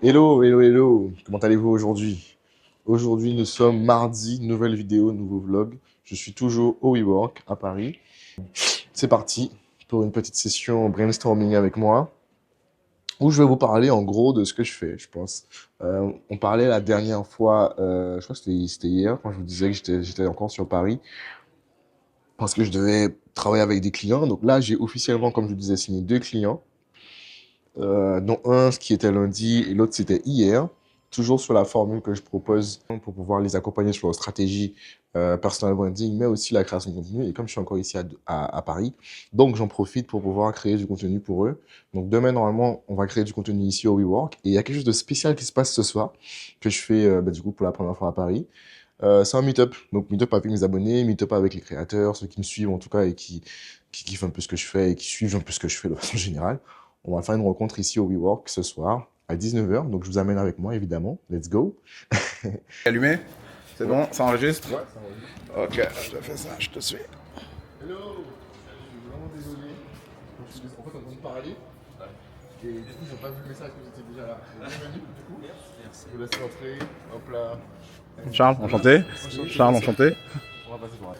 Hello, hello, hello. Comment allez-vous aujourd'hui? Aujourd'hui, nous sommes mardi, nouvelle vidéo, nouveau vlog. Je suis toujours au WeWork à Paris. C'est parti pour une petite session brainstorming avec moi, où je vais vous parler en gros de ce que je fais, je pense. On parlait la dernière fois, je crois que c'était hier, quand je vous disais que j'étais encore sur Paris, parce que je devais travailler avec des clients. Donc là, j'ai officiellement, comme je vous disais, signé 2 clients. Dont un qui était lundi et l'autre c'était hier, toujours sur la formule que je propose pour pouvoir les accompagner sur leur stratégie personal branding, mais aussi la création de contenu. Et comme je suis encore ici à Paris, donc j'en profite pour pouvoir créer du contenu pour eux. Donc demain, normalement, on va créer du contenu ici au WeWork. Et il y a quelque chose de spécial qui se passe ce soir, que je fais du coup pour la première fois à Paris. C'est un meet-up. Donc meet-up avec mes abonnés, meet-up avec les créateurs, ceux qui me suivent en tout cas et qui kiffent un peu ce que je fais et qui suivent un peu ce que je fais de façon générale. On va faire une rencontre ici au WeWork ce soir à 19h. Donc je vous amène avec moi évidemment. Let's go. Allumé? C'est Ouais, bon? Ça enregistre? ouais, ça enregistre. Ok, je te fais ça, je te suis. Hello. Je suis vraiment désolé. En fait, on est en train de parler. Et du coup, j'ai pas vu le message que j'étais déjà là. Bienvenue, du coup. Merci. Je vous laisse rentrer. Hop là. Charles, enchanté. Enchanté. Charles, enchanté. On va passer par là.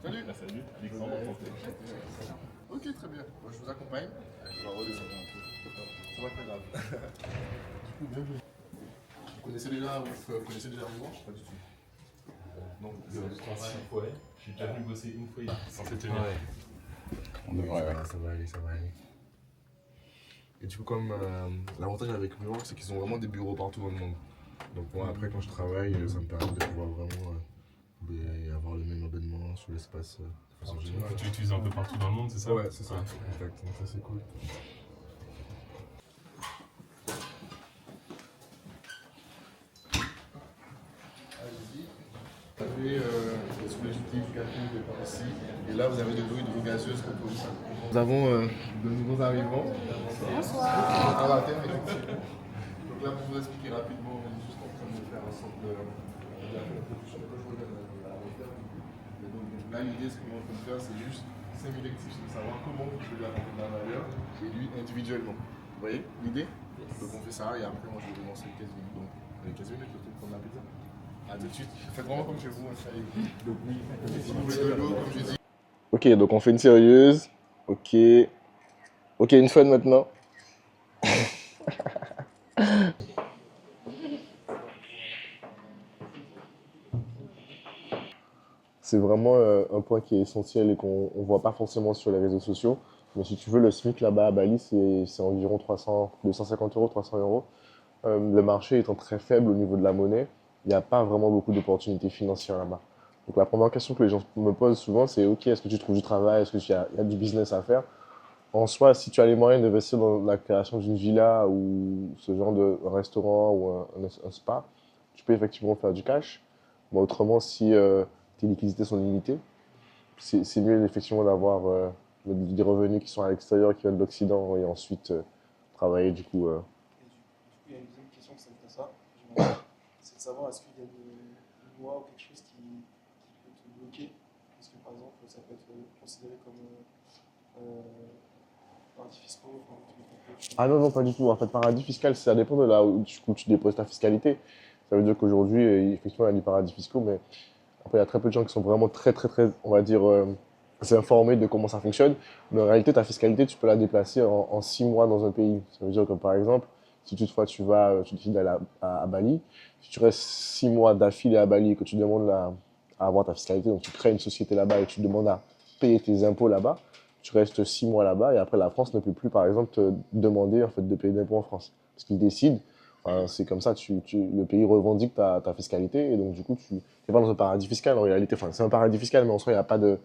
Salut. Salut. Alexandre, enchanté. Ok, très bien. Bon, je vous accompagne. Je vais redescendre un peu. Ça va, pas grave. Du coup, bienvenue. Vous connaissez déjà Rouen? Pas du tout. Donc, ouais. Je suis déjà venu bosser une fois. Censé tenir. Ouais. On devrait, ouais. Ça va aller, ça va aller. Et du coup, comme l'avantage avec Rouen, c'est qu'ils ont vraiment des bureaux partout dans le monde. Donc, moi, après, quand je travaille, ça me permet de pouvoir vraiment avoir le même abonnement sur l'espace de façon générale. Tu l'utilises un peu partout dans le monde, c'est ça? Ouais, c'est ça. Exact. Donc, ça, c'est cool. Allez-y. Vous avez sous l'égide du café de par ici. Et là, vous avez de l'eau hydrogazeuse proposée. Nous avons de nouveaux arrivants. Bonsoir. À la terre, effectivement. Donc là, pour vous expliquer rapidement, on est juste en train de faire un sorte de et donc là, l'idée, ce qu'on est en train de faire, c'est juste sélectif, de savoir comment vous pouvez apporter de la valeur et lui individuellement. Vous voyez l'idée? Donc on fait ça et après, moi, je vais vous lancer 15 minutes. Donc, les 15 minutes, le truc pour la pizza. A tout de suite. Faites vraiment comme chez vous, installez-vous. Donc oui, si vous voulez de l'eau, comme je dis. Ok, donc on fait une sérieuse. Ok. Ok, une fun maintenant. C'est vraiment un point qui est essentiel et qu'on ne voit pas forcément sur les réseaux sociaux. Mais si tu veux, le SMIC là-bas à Bali, c'est environ 300, 250 euros, 300 euros. Le marché étant très faible au niveau de la monnaie, il n'y a pas vraiment beaucoup d'opportunités financières là-bas. Donc la première question que les gens me posent souvent, c'est OK, est-ce que tu trouves du travail? Est-ce qu'il y a du business à faire? En soi, si tu as les moyens d'investir dans la création d'une villa ou ce genre de restaurant ou un spa, tu peux effectivement faire du cash. Mais autrement, si tes liquidités sont limitées, c'est mieux effectivement d'avoir des revenus qui sont à l'extérieur, qui viennent de l'Occident et ensuite travailler du coup. Il y a une deuxième question que ça me fait ça, j'imagine. C'est de savoir est-ce qu'il y a une loi ou quelque chose qui peut te bloquer. Est-ce que par exemple ça peut être considéré comme paradis fiscaux, enfin, Ah non, non, pas du tout. En fait, paradis fiscal, ça dépend de là où tu déposes ta fiscalité. Ça veut dire qu'aujourd'hui, effectivement, il y a des paradis fiscaux, mais après, il y a très peu de gens qui sont vraiment très, très, très, on va dire, informés de comment ça fonctionne. Mais en réalité, ta fiscalité, tu peux la déplacer en 6 mois dans un pays. Ça veut dire que, par exemple, si toutefois tu décides d'aller à Bali, si tu restes 6 mois d'affilée à Bali et que tu demandes à avoir ta fiscalité, donc tu crées une société là-bas et tu demandes à payer tes impôts là-bas, tu restes 6 mois là-bas et après la France ne peut plus, par exemple, te demander en fait, de payer d'impôts en France. Parce qu'ils décident, enfin, c'est comme ça, le pays revendique ta fiscalité et donc du coup, tu n'es pas dans un paradis fiscal en réalité. Enfin, c'est un paradis fiscal, mais en soi, il n'y a pas de,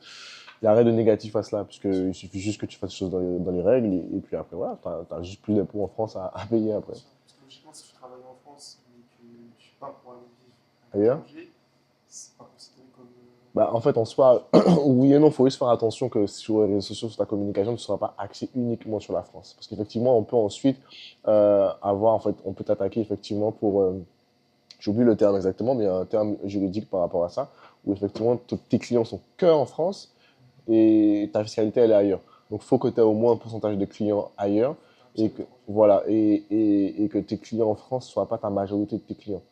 il y a rien de négatif à cela, puisqu'il suffit juste que tu fasses les choses dans les règles et puis après, voilà, tu as juste plus d'impôts en France à payer après. parce que logiquement, si tu travailles en France et que tu pars pour aller vivre à Ailleurs? l'étranger, c'est pas considéré comme. Bah, en fait, en soi, oui et non, il faut juste faire attention que sur les réseaux sociaux, sur ta communication, tu ne seras pas axé uniquement sur la France. Parce qu'effectivement, on peut ensuite avoir, en fait, on peut t'attaquer effectivement pour, j'oublie le terme exactement, mais il y a un terme juridique par rapport à ça, où effectivement, tes clients sont que en France et ta fiscalité, elle est ailleurs. Donc, il faut que tu aies au moins un pourcentage de clients ailleurs. et que, voilà, et que tes clients en France ne soient pas ta majorité de tes clients.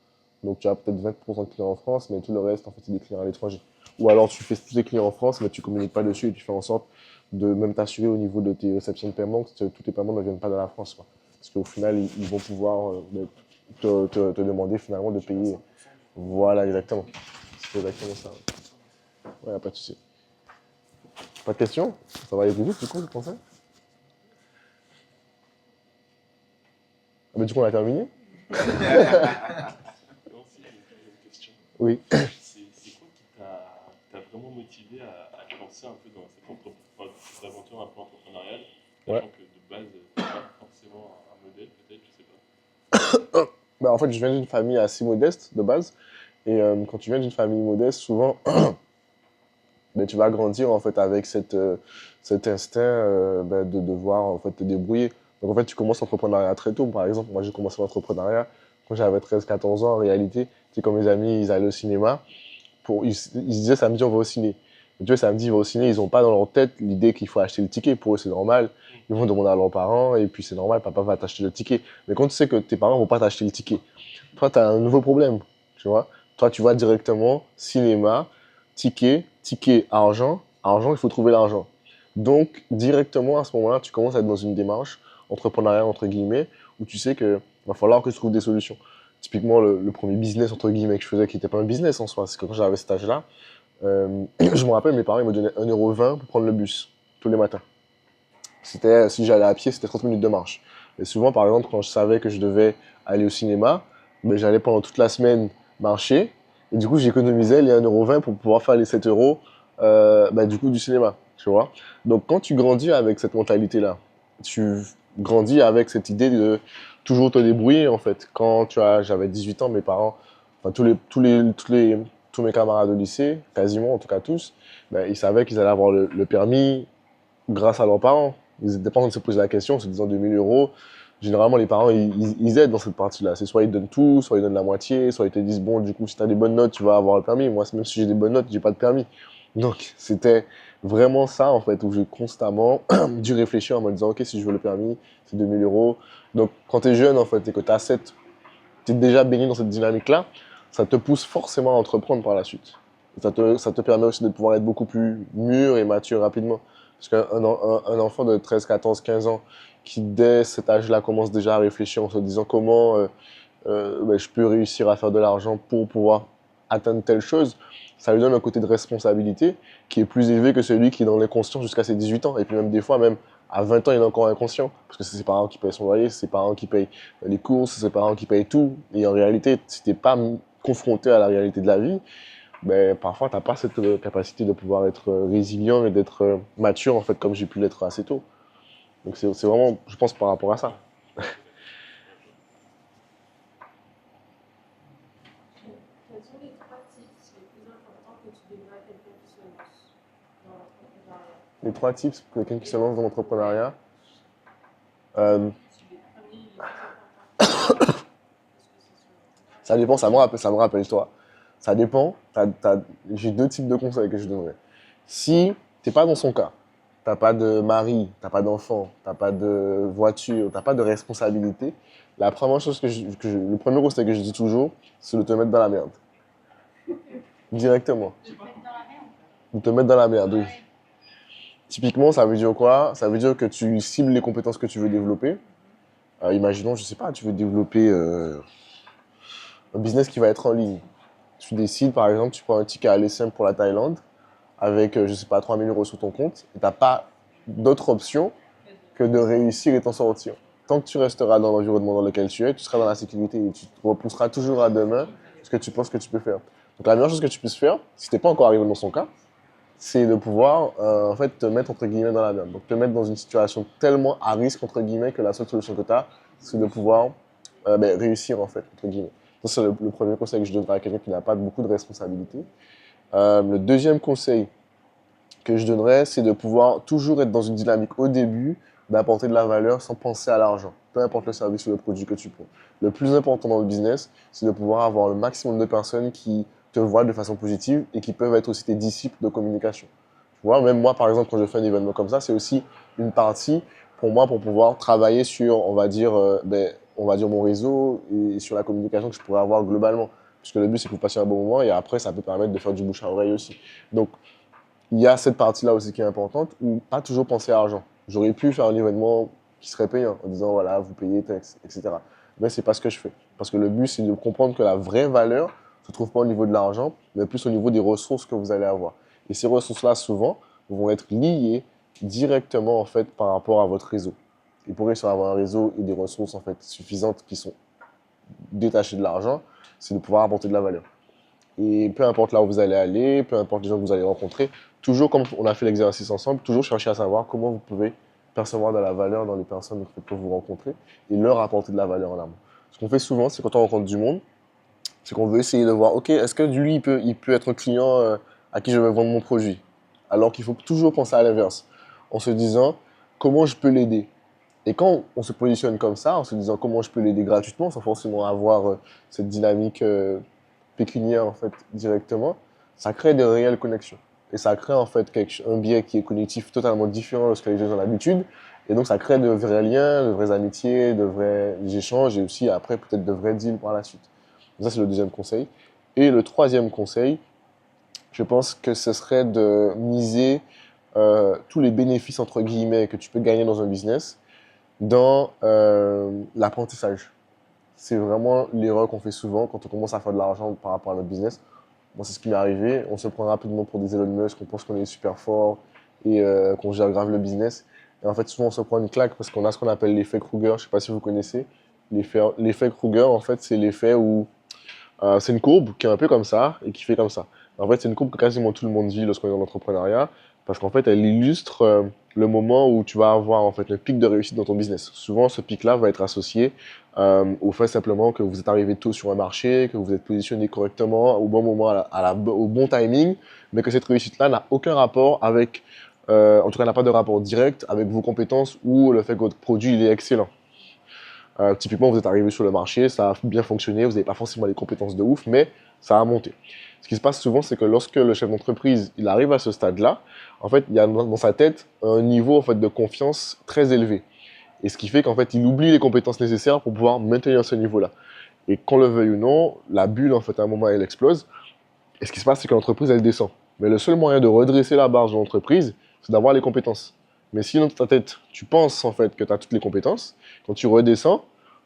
Donc tu as peut-être 20% de clients en France, mais tout le reste, en fait, c'est des clients à l'étranger. Ou alors tu fais tous tes clients en France, mais tu ne communiques pas dessus et tu fais en sorte de même t'assurer au niveau de tes réceptions de paiement que tous tes paiements ne viennent pas de la France, quoi. Parce qu'au final, ils vont pouvoir te demander finalement de payer. Voilà, exactement. C'est exactement ça. Ouais, pas de souci. Pas de questions? Ça va aller plus vite, du coup, vous pensez? Ah, mais du coup, on a terminé? Non, si, j'ai une question. Oui. C'est quoi qui t'a vraiment motivé à te lancer un peu dans cette aventure un peu entrepreneuriale, Ouais. sachant que de base, t'es pas forcément un modèle, peut-être, je sais pas. Bah, en fait, je viens d'une famille assez modeste de base. Et quand tu viens d'une famille modeste, souvent, ben, tu vas grandir en fait avec cet instinct ben, de devoir en fait te débrouiller. Donc en fait, tu commences l'entrepreneuriat très tôt. Par exemple, moi j'ai commencé l'entrepreneuriat quand j'avais 13 14 ans. En réalité, c'est comme mes amis, ils allaient au cinéma. Ils se disaient samedi, on va au ciné. Et tu vois, samedi, ils vont au ciné, ils n'ont pas dans leur tête l'idée qu'il faut acheter le ticket. Pour eux, c'est normal. Ils vont demander à leurs parents et puis c'est normal, papa va t'acheter le ticket. Mais quand tu sais que tes parents ne vont pas t'acheter le ticket, toi, tu as un nouveau problème. Tu vois? Toi, tu vas directement cinéma, ticket, argent. Argent, il faut trouver l'argent. Donc, directement à ce moment-là, tu commences à être dans une démarche entrepreneuriale, entre guillemets, où tu sais qu'il va falloir que tu trouves des solutions. Typiquement, le premier business, entre guillemets, que je faisais, qui n'était pas un business en soi, c'est que quand j'avais cet âge-là, je me rappelle, mes parents ils me donnaient 1,20 € pour prendre le bus, tous les matins. Si j'allais à pied, c'était 30 minutes de marche. Et souvent, par exemple, quand je savais que je devais aller au cinéma, ben, j'allais pendant toute la semaine marcher. Et du coup, j'économisais les 1,20 € pour pouvoir faire les 7 € ben, du coup, du cinéma. Tu vois? Donc, quand tu grandis avec cette mentalité-là, tu grandis avec cette idée de toujours te débrouiller, en fait. J'avais 18 ans, mes parents, enfin, tous mes camarades de lycée, quasiment, en tout cas tous, ben, ils savaient qu'ils allaient avoir le permis, grâce à leurs parents. Ils n'étaient pas en train de se poser la question, en se disant 2 000 €. Généralement, les parents, ils aident dans cette partie-là. C'est soit ils donnent tout, soit ils donnent la moitié, soit ils te disent, bon, du coup, si tu as des bonnes notes, tu vas avoir le permis. Moi, même si j'ai des bonnes notes, j'ai pas de permis. Donc, c'était vraiment ça, en fait, où j'ai constamment dû réfléchir en me disant, OK, si je veux le permis, c'est 2 000 €. Donc, quand tu es jeune, en fait, et que tu es déjà baigné dans cette dynamique-là, ça te pousse forcément à entreprendre par la suite. Ça te permet aussi de pouvoir être beaucoup plus mûr et mature rapidement. Parce qu'un enfant de 13, 14, 15 ans qui, dès cet âge-là, commence déjà à réfléchir en se disant comment ben, je peux réussir à faire de l'argent pour pouvoir atteindre telle chose, ça lui donne un côté de responsabilité qui est plus élevé que celui qui est dans l'inconscient jusqu'à ses 18 ans. Et puis même des fois, même à 20 ans, il est encore inconscient. Parce que c'est ses parents qui payent son loyer, c'est ses parents qui payent les courses, c'est ses parents qui payent tout. Et en réalité, si tu n'es pas confronté à la réalité de la vie, ben, parfois, tu n'as pas cette capacité de pouvoir être résilient et d'être mature, en fait, comme j'ai pu l'être assez tôt. Donc, c'est vraiment, je pense, par rapport à ça. Quels sont les 3 tips les plus importants que tu donnerais à quelqu'un qui se lance dans l'entrepreneuriat? Les 3 tips pour quelqu'un qui se lance dans l'entrepreneuriat. Euh, Les premiers, les plus importants. Est-ce que c'est sur Ça dépend, ça me rappelle toi. Ça dépend. J'ai 2 types de conseils que je donnerais. Si t'es pas dans son cas, t'as pas de mari, t'as pas d'enfant, t'as pas de voiture, t'as pas de responsabilité, la première chose le premier conseil que je dis toujours, c'est de te mettre dans la merde. Directement. te mettre dans la merde? De te mettre dans la merde, oui. Typiquement, ça veut dire quoi? Ça veut dire que tu cibles les compétences que tu veux développer. Imaginons, je sais pas, tu veux développer un business qui va être en ligne. Tu décides, par exemple, tu prends un ticket aller simple pour la Thaïlande avec, je sais pas, 3 000 € sur ton compte et tu n'as pas d'autre option que de réussir et t'en sortir. Tant que tu resteras dans l'environnement dans lequel tu es, tu seras dans la sécurité et tu te repousseras toujours à demain ce que tu penses que tu peux faire. Donc la meilleure chose que tu puisses faire, si tu n'es pas encore arrivé dans son cas, c'est de pouvoir en fait, te mettre entre guillemets dans la merde. Donc te mettre dans une situation tellement à risque entre guillemets que la seule solution que tu as, c'est de pouvoir ben, réussir en fait, entre guillemets. Ça, c'est le premier conseil que je donnerais à quelqu'un qui n'a pas beaucoup de responsabilités. Le deuxième conseil que je donnerais, c'est de pouvoir toujours être dans une dynamique au début, d'apporter de la valeur sans penser à l'argent, peu importe le service ou le produit que tu prends. Le plus important dans le business, c'est de pouvoir avoir le maximum de personnes qui te voient de façon positive et qui peuvent être aussi tes disciples de communication. Tu vois, même moi, par exemple, quand je fais un événement comme ça, c'est aussi une partie pour moi, pour pouvoir travailler sur, on va dire mon réseau et sur la communication que je pourrais avoir globalement. Parce que le but, c'est que vous passiez un bon moment et après, ça peut permettre de faire du bouche à oreille aussi. Donc, il y a cette partie-là aussi qui est importante, ou pas toujours penser à l'argent. J'aurais pu faire un événement qui serait payant en disant, voilà, vous payez, etc. Mais c'est pas ce que je fais. Parce que le but, c'est de comprendre que la vraie valeur se trouve pas au niveau de l'argent, mais plus au niveau des ressources que vous allez avoir. Et ces ressources-là, souvent, vont être liées directement, en fait, par rapport à votre réseau. Et pour réussir à avoir un réseau et des ressources, en fait, suffisantes qui sont détachées de l'argent, c'est de pouvoir apporter de la valeur. Et peu importe là où vous allez aller, peu importe les gens que vous allez rencontrer, toujours comme on a fait l'exercice ensemble, toujours chercher à savoir comment vous pouvez percevoir de la valeur dans les personnes que vous rencontrez et leur apporter de la valeur en amont. Ce qu'on fait souvent, c'est quand on rencontre du monde, c'est qu'on veut essayer de voir, ok, est-ce que lui, il peut être un client à qui je vais vendre mon produit? Alors qu'il faut toujours penser à l'inverse, en se disant, comment je peux l'aider? Et quand on se positionne comme ça, en se disant comment je peux l'aider gratuitement, sans forcément avoir cette dynamique pécuniaire en fait directement, ça crée de réelles connexions. Et ça crée en fait un biais qui est cognitif totalement différent de ce que les gens ont l'habitude. Et donc ça crée de vrais liens, de vraies amitiés, de vrais échanges et aussi après peut-être de vrais deals par la suite. Donc ça c'est le deuxième conseil. Et le troisième conseil, je pense que ce serait de miser tous les bénéfices entre guillemets que tu peux gagner dans un business dans l'apprentissage. C'est vraiment l'erreur qu'on fait souvent quand on commence à faire de l'argent par rapport à notre business. Moi, c'est ce qui m'est arrivé. On se prend rapidement pour des Elon Musk, on pense qu'on est super fort et qu'on gère grave le business. Et en fait, souvent, on se prend une claque parce qu'on a ce qu'on appelle l'effet Kruger. Je ne sais pas si vous connaissez. L'effet Kruger, en fait, c'est l'effet où c'est une courbe qui est un peu comme ça et qui fait comme ça. En fait, c'est une courbe que quasiment tout le monde vit lorsqu'on est dans l'entrepreneuriat parce qu'en fait, elle illustre le moment où tu vas avoir en fait le pic de réussite dans ton business. Souvent, ce pic-là va être associé au fait simplement que vous êtes arrivé tôt sur un marché, que vous êtes positionné correctement au bon moment, au bon timing, mais que cette réussite-là n'a aucun rapport avec, en tout cas n'a pas de rapport direct avec vos compétences ou le fait que votre produit il est excellent. Typiquement, vous êtes arrivé sur le marché, ça a bien fonctionné, vous n'avez pas forcément les compétences de ouf, mais ça a monté. Ce qui se passe souvent, c'est que lorsque le chef d'entreprise il arrive à ce stade-là, en fait, il y a dans sa tête un niveau en fait, de confiance très élevé. Et ce qui fait qu'en fait, il oublie les compétences nécessaires pour pouvoir maintenir ce niveau-là. Et qu'on le veuille ou non, la bulle, en fait, à un moment, elle explose. Et ce qui se passe, c'est que l'entreprise, elle descend. Mais le seul moyen de redresser la barre de l'entreprise, c'est d'avoir les compétences. Mais si dans ta tête, tu penses en fait que tu as toutes les compétences, quand tu redescends,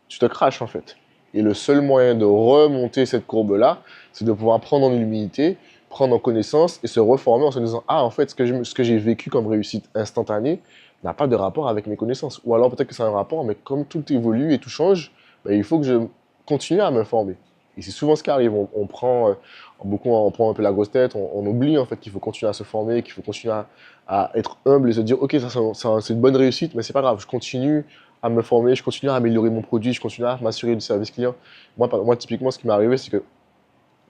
tu te craches en fait. Et le seul moyen de remonter cette courbe-là, c'est de pouvoir prendre en humilité, prendre en connaissance et se reformer en se disant « Ah, en fait, ce que j'ai vécu comme réussite instantanée n'a pas de rapport avec mes connaissances. » Ou alors peut-être que ça a un rapport, mais comme tout évolue et tout change, ben, il faut que je continue à me former. Et c'est souvent ce qui arrive. On prend un peu la grosse tête, on oublie en fait qu'il faut continuer à se former, qu'il faut continuer à être humble et se dire « Ok, ça c'est une bonne réussite, mais c'est pas grave, je continue à me former, je continue à améliorer mon produit, je continue à m'assurer du service client. » Moi, typiquement, ce qui m'est arrivé, c'est que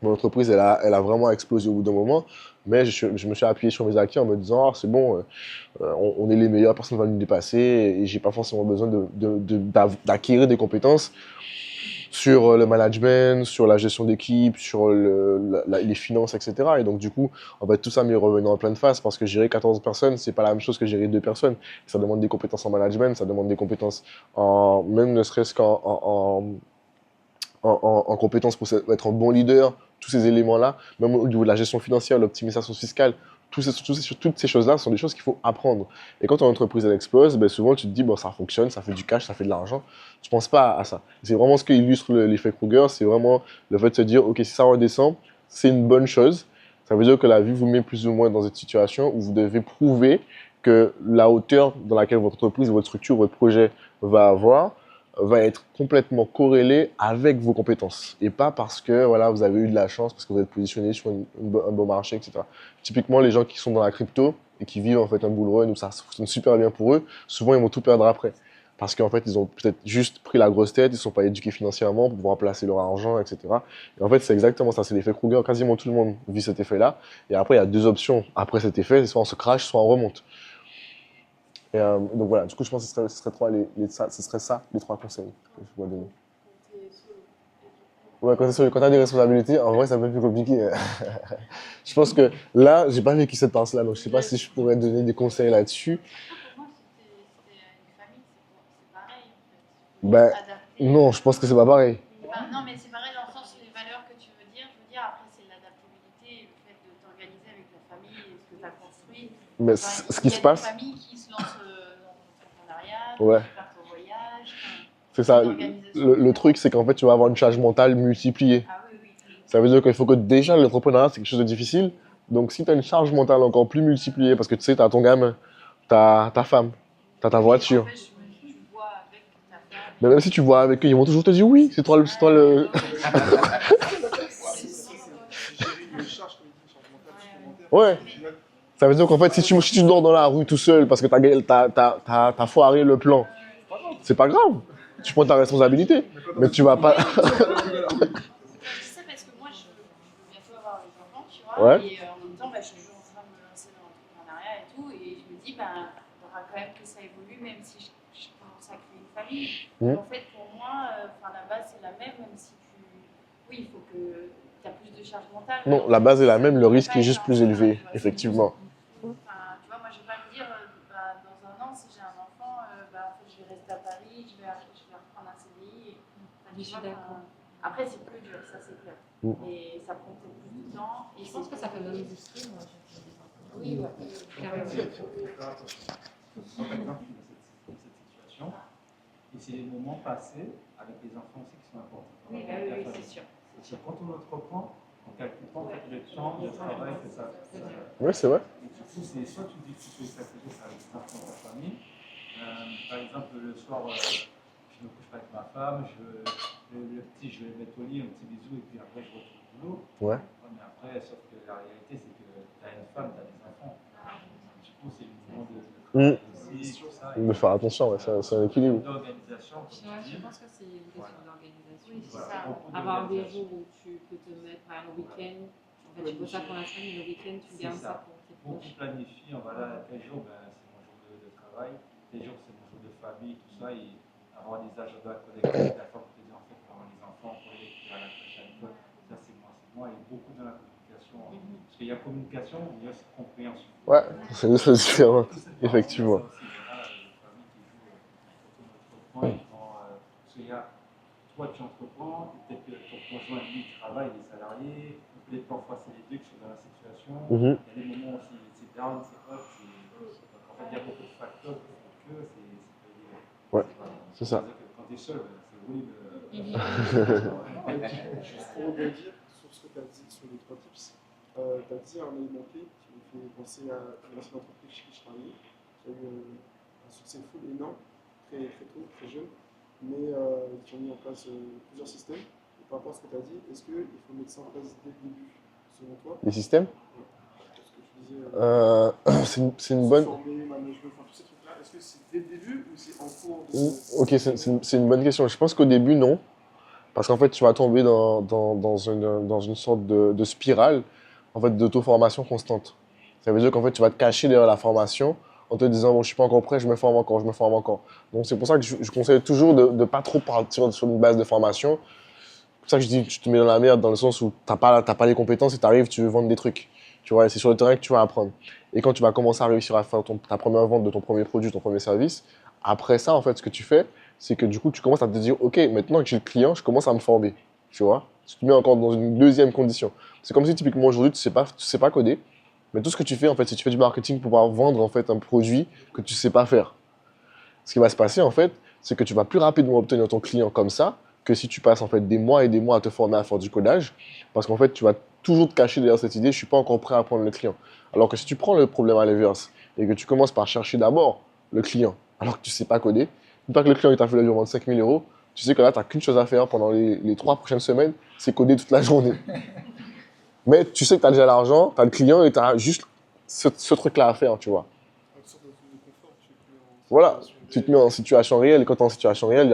mon entreprise, elle a vraiment explosé au bout d'un moment, mais je me suis appuyé sur mes acquis en me disant, ah, c'est bon, on est les meilleurs, personne ne va nous dépasser, et j'ai pas forcément besoin d'acquérir des compétences sur le management, sur la gestion d'équipe, sur les finances, etc. Et donc, du coup, en fait, tout ça m'est revenu en pleine face parce que gérer 14 personnes, c'est pas la même chose que gérer 2 personnes. Ça demande des compétences en management, ça demande des compétences même ne serait-ce en compétences pour être un bon leader, tous ces éléments-là, même au niveau de la gestion financière, l'optimisation fiscale, toutes ces choses-là sont des choses qu'il faut apprendre. Et quand ton entreprise elle explose, ben souvent tu te dis, bon, ça fonctionne, ça fait du cash, ça fait de l'argent. Tu ne penses pas à ça. C'est vraiment ce qui illustre l'effet Kruger, c'est vraiment le fait de se dire, ok, si ça redescend, c'est une bonne chose. Ça veut dire que la vie vous met plus ou moins dans cette situation où vous devez prouver que la hauteur dans laquelle votre entreprise, votre structure, votre projet va être complètement corrélé avec vos compétences et pas parce que voilà, vous avez eu de la chance, parce que vous êtes positionné sur un bon marché, etc. Typiquement, les gens qui sont dans la crypto et qui vivent en fait un bull run où ça fonctionne super bien pour eux, souvent ils vont tout perdre après. Parce qu'en fait, ils ont peut-être juste pris la grosse tête, ils ne sont pas éduqués financièrement pour pouvoir placer leur argent, etc. Et en fait, c'est exactement ça, c'est l'effet Kruger. Quasiment tout le monde vit cet effet-là. Et après, il y a 2 options après cet effet, soit on se crache, soit on remonte. Et donc voilà, du coup, je pense que ce serait ça, les 3 conseils que je pourrais donner. Ouais, quand tu as des responsabilités, en vrai, c'est un peu plus compliqué. Je pense que là, j'ai pas vécu cette partie-là, donc je sais pas si je pourrais donner des conseils là-dessus. Pour moi, c'était une famille. Ben, adapté. non, je pense que c'est pas pareil. Enfin, non, mais c'est pareil dans le sens où les valeurs que tu veux dire. Je veux dire, après, c'est l'adaptabilité, le fait de t'organiser avec ta famille et ce que tu as construit. Mais Enfin, ce qui il y se a passe, des familles qui se lancent dans l'entrepreneuriat, ouais, qui partent au voyage. c'est ça. Une organisation Le différente. truc, c'est qu'en fait, tu vas avoir une charge mentale multipliée. Ah oui, oui. Ça veut dire qu'il faut que déjà, l'entrepreneuriat, c'est quelque chose de difficile. Donc, si tu as une charge mentale encore plus multipliée, parce que tu sais, tu as ton gamin, tu as ta femme, tu as ta voiture. En fait, tu vois avec ta femme. Mais même si tu vois avec eux, ils vont toujours te dire oui, c'est toi, c'est toi le. C'est gérer une charge, comme une charge mentale supplémentaire. Ouais. Au final, Ça veut dire qu'en fait, si tu dors dans la rue tout seul parce que t'as foiré le plan, c'est pas grave. Tu prends ta responsabilité. Mais tu vas pas. Je dis ça parce que moi, je veux bientôt avoir les enfants, tu vois. Ouais. Et en même temps, je suis toujours en train de me lancer dans l'entrepreneuriat et tout. Et je me dis, il faudra quand même que ça évolue, même si je commence à créer une famille. Mhm. En fait, pour moi, la base, c'est la même si tu. Oui, il faut que tu as plus de charge mentale. Non, la base est la même, le risque est juste plus élevé, effectivement. Enfin, tu vois, moi, je vais pas me dire, dans un an, si j'ai un enfant, en fait, je vais rester à Paris, je vais reprendre un CDI. Je suis d'accord. Après, c'est plus dur, ça, c'est clair. Mm. Et ça prend peut-être plus de temps. Et Je pense que ça peut même booster, moi. Oui, ouais. Carrément. Faire attention. Moi, par exemple, je suis dans cette situation. Et c'est les moments passés avec les enfants aussi qui sont importants. Oui, Avec la oui, famille. c'est sûr. Parce que quand on entreprend, on ne calcule pas en fait, le temps, le travail que ça. Oui, c'est vrai. Et du coup, c'est soit tu dis que tu fais ça avec tes enfants, ta famille. Par exemple, le soir, je me couche pas avec ma femme, le petit, je vais le mettre au lit, un petit bisou, et puis après, je retourne au boulot. Ouais. Mais après, sauf que la réalité, c'est que tu as une femme, tu as des enfants. Du coup, c'est le moment de travail aussi, tout ça. De faire attention, ouais, c'est un équilibre. D'organisation. Ouais, je pense que c'est une question d'organisation. Oui, c'est Voilà, ça. beaucoup Avoir des d'organisation. jours où tu peux te mettre, par exemple, le week-end, en fait, tu bosses ça pour la semaine, mais le week-end, tu C'est gardes ça. ça pour tes Beaucoup proches. planifient, voilà, tel jour, c'est mon jour de travail, tel jour, c'est mon jour de famille, tout ça, et avoir des agendas collectifs, la fois pour les enfants, pour avoir les enfants, pour les à la crèche à l'école, ça c'est moi, et beaucoup dans la communication. Parce qu'il y a communication, il y a aussi compréhension. Ouais, c'est deux choses différentes, effectivement. Ça aussi, voilà, les familles qui jouent quand on entreprend, parce qu'il y a, toi tu entreprends, et peut-être que ton conjoint lui travaille, il est salarié, peut-être parfois c'est les deux qui sont dans la situation. Mhm. Il y a des moments aussi, c'est down, c'est up, en fait il y a beaucoup de facteurs qui font que c'est pas évident. Ouais, c'est ça. C'est-à-dire que quand tu es seul, c'est horrible. juste pour rebondir sur ce que tu as dit sur les 3 tips, tu as dit un élément clé qui me fait penser à l'ancienne entreprise chez qui je travaillais, qui a eu un succès full énorme, très, très tôt, très jeune, mais qui ont mis en place plusieurs systèmes. Et par rapport à ce que tu as dit, est-ce qu'il faut mettre ça en place dès le début, selon toi? Les systèmes Ce que tu disais, c'est une bonne. former, management, enfin tous ces trucs-là, est-ce que c'est dès le début ou c'est en cours de... Ok, c'est une bonne question. Je pense qu'au début, non. Parce qu'en fait, tu vas tomber dans une sorte de spirale en fait, d'auto-formation constante. Ça veut dire qu'en fait, tu vas te cacher derrière la formation en te disant, bon, je suis pas encore prêt, je me forme encore, je me forme encore. Donc, c'est pour ça que je conseille toujours de ne pas trop partir sur une base de formation. C'est pour ça que je dis, tu te mets dans la merde dans le sens où tu n'as pas les compétences et tu arrives, tu veux vendre des trucs. Tu vois, et c'est sur le terrain que tu vas apprendre. Et quand tu vas commencer à réussir à faire ta première vente de ton premier produit, ton premier service, après ça, en fait, ce que tu fais, c'est que du coup, tu commences à te dire, OK, maintenant que j'ai le client, je commence à me former. Tu vois? Tu te mets encore dans une deuxième condition. C'est comme si, typiquement, aujourd'hui, tu sais pas coder, mais tout ce que tu fais, en fait, c'est que tu fais du marketing pour pouvoir vendre, en fait, un produit que tu sais pas faire. Ce qui va se passer, en fait, c'est que tu vas plus rapidement obtenir ton client comme ça que si tu passes, en fait, des mois et des mois à te former à faire du codage, parce qu'en fait, tu vas toujours te cacher derrière cette idée, je suis pas encore prêt à prendre le client. Alors que si tu prends le problème à l'inverse et que tu commences par chercher d'abord le client, alors que tu sais pas coder, une fois que le client t'a fait le virement de 5 000 euros, tu sais que là, tu n'as qu'une chose à faire pendant les 3 prochaines semaines, c'est coder toute la journée. Mais tu sais que tu as déjà l'argent, tu as le client et tu as juste ce truc-là à faire, tu vois. Une sorte de zone de confort, tu te mets en Voilà, situation tu te mets en situation réelle et quand tu es en situation réelle, il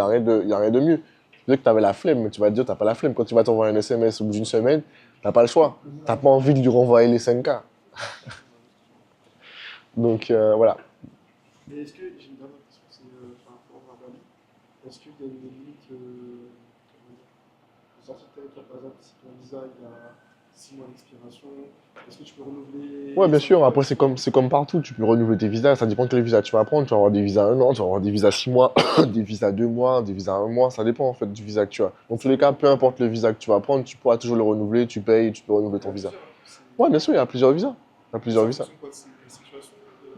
n'y a rien de mieux. Tu dis que tu avais la flemme, mais tu vas te dire tu n'as pas la flemme. Quand tu vas t'envoyer un SMS au bout d'une semaine, tu n'as pas le choix. Tu n'as pas envie de lui renvoyer les 5K. Donc voilà. Mais est-ce que, j'ai une dernière question, c'est par rapport à Bali, est-ce qu'il y a une limite, comment dire, de sortie de territoire, par exemple, si ton visa il a 6 mois d'expiration. Est-ce que tu peux renouveler? Ouais, bien sûr. Après, c'est comme partout. Tu peux renouveler tes visas. Ça dépend de quel visa tu vas prendre. Tu vas avoir des visas 1 an, tu vas avoir des visas 6 mois, des visas 2 mois, des visas 1 mois. Ça dépend en fait du visa que tu as. Dans tous les cas, peu importe le visa que tu vas prendre, tu pourras toujours le renouveler. Tu payes, tu peux renouveler ton visa. Ouais, bien sûr, il y a plusieurs visas. Il y a plusieurs visas.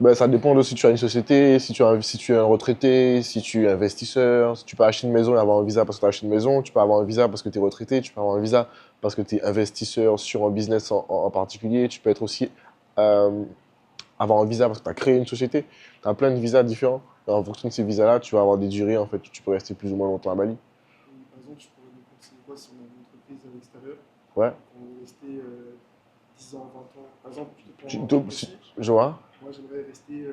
Ben, ça dépend de si tu as une société, si tu es un retraité, si tu es investisseur. Si tu peux acheter une maison et avoir un visa parce que tu as acheté une maison. Tu peux avoir un visa parce que tu es retraité. Tu peux avoir un visa parce que tu es investisseur sur un business en particulier. Tu peux être aussi avoir un visa parce que tu as créé une société. Tu as plein de visas différents. Et en fonction de ces visas-là, tu vas avoir des durées en fait. Tu peux rester plus ou moins longtemps à Bali. Par exemple, tu pourrais nous conseiller quoi si on a une entreprise à l'extérieur? Ouais. On est resté 10 ans, 20 ans. Par exemple, je te Tu, prends toi, un si- je vois. Moi, j'aimerais rester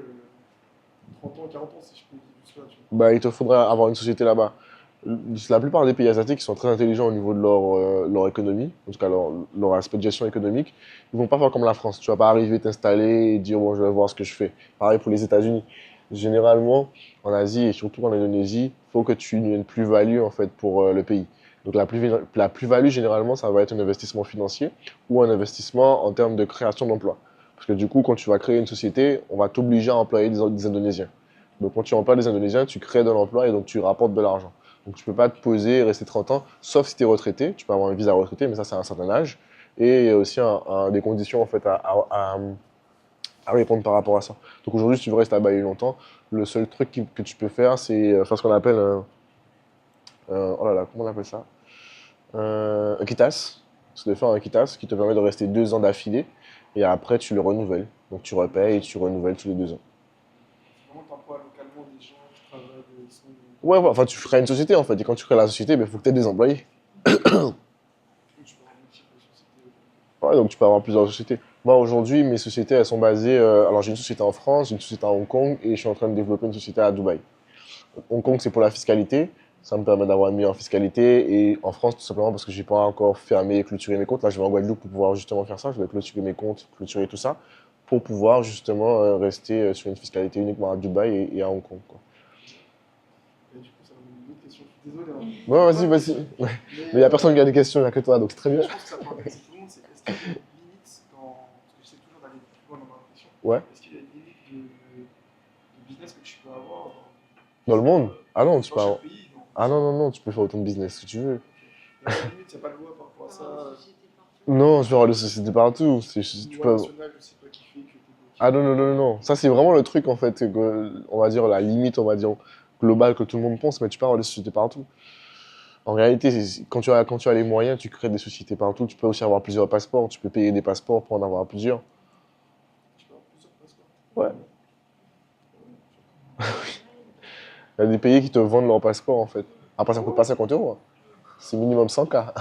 30 ans, 40 ans si je peux vivre jusque-là, tu vois. Bah, il te faudra avoir une société là-bas. La plupart des pays asiatiques sont très intelligents au niveau de leur économie, en tout cas leur aspect de gestion économique. Ils vont pas faire comme la France. Tu vas pas arriver, t'installer et dire bon, je vais voir ce que je fais. Pareil pour les États-Unis. Généralement, en Asie et surtout en Indonésie, il faut que tu aies une plus-value en fait pour le pays. Donc la plus-value, généralement, ça va être un investissement financier ou un investissement en termes de création d'emplois. Parce que du coup, quand tu vas créer une société, on va t'obliger à employer des Indonésiens. Donc quand tu emploies des Indonésiens, tu crées de l'emploi et donc tu rapportes de l'argent. Donc tu ne peux pas te poser et rester 30 ans, sauf si tu es retraité. Tu peux avoir un visa retraité, mais ça, c'est à un certain âge. Et il y a aussi des conditions en fait, à répondre par rapport à ça. Donc aujourd'hui, si tu veux rester à Bali longtemps, le seul truc que tu peux faire, c'est faire ce qu'on appelle oh là là, comment on appelle ça? Un KITAS. C'est de faire un KITAS qui te permet de rester 2 ans d'affilée. Et après, tu le renouvelles. Donc tu repayes et tu renouvelles tous les 2 ans. Vraiment, tu emploies localement des gens qui travaillent, ils sont... Ouais, ouais, enfin, tu crées une société en fait. Et quand tu crées la société, il faut que tu aies des employés. Tu peux avoir multiples sociétés. Ouais, donc tu peux avoir plusieurs sociétés. Moi, aujourd'hui, mes sociétés, elles sont basées. Alors, j'ai une société en France, j'ai une société à Hong Kong et je suis en train de développer une société à Dubaï. Hong Kong, c'est pour la fiscalité. Ça me permet d'avoir une meilleure fiscalité. Et en France, tout simplement parce que je n'ai pas encore fermé et clôturé mes comptes. Là, je vais en Guadeloupe pour pouvoir justement faire ça. Je vais clôturer mes comptes, clôturer tout ça, pour pouvoir justement rester sur une fiscalité uniquement à Dubaï et à Hong Kong, quoi. Et du coup, ça me une autre question. Je suis désolé. Hein. Ouais, vas-y, vas-y. Ouais. Mais il n'y a personne qui a des questions, il n'y a que toi, donc c'est très bien. Je pense que ça peut intéresser tout le monde. C'est est-ce qu'il y a une limite dans. Parce que j'essaie toujours d'aller plus loin dans ma réflexion. Ouais. Est-ce qu'il y a une limite de business que tu peux avoir Dans le monde? Ah non, tu peux dans avoir... chaque pays? Non. Ah non, non, non, tu peux faire autant de business que tu veux. Il y a pas de limite, il n'y a pas de loi par rapport à ça. Non, tu peux avoir des sociétés partout. Tu Loi peux... nationale, je sais pas qui fait que t'es bloqué. Ah non, non, non, non, non. Ça, c'est vraiment le truc, en fait, on va dire, la limite, on va dire, globale que tout le monde pense, mais tu peux avoir des sociétés partout. En réalité, quand tu as les moyens, tu crées des sociétés partout. Tu peux aussi avoir plusieurs passeports. Tu peux payer des passeports pour en avoir plusieurs. Tu peux avoir plusieurs passeports. Ouais. Il y a des pays qui te vendent leur passeport, en fait. Après, ça coûte pas 50 €. Hein. C'est minimum 100K.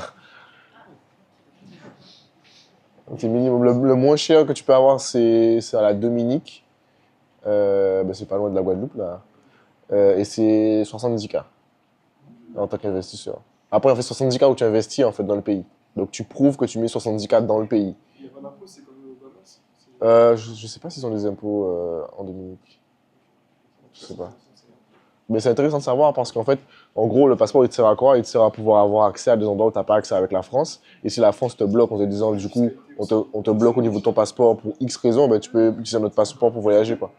C'est minimum. Le moins cher que tu peux avoir, c'est à la Dominique. C'est pas loin de la Guadeloupe, là. Et c'est 70K en tant qu'investisseur. Après, on fait 70K où tu investis en fait, dans le pays. Donc, tu prouves que tu mets 70K dans le pays. Il y a pas d'impôt, c'est comme au Bahamas. Je sais pas s'ils ont des impôts en Dominique. Je sais pas. Mais c'est intéressant de savoir parce qu'en fait, en gros, le passeport, il te sert à quoi? Il te sert à pouvoir avoir accès à des endroits où tu n'as pas accès avec la France. Et si la France te bloque en te disant, du coup, on te bloque au niveau de ton passeport pour X raison, ben, tu peux utiliser notre passeport pour voyager, quoi.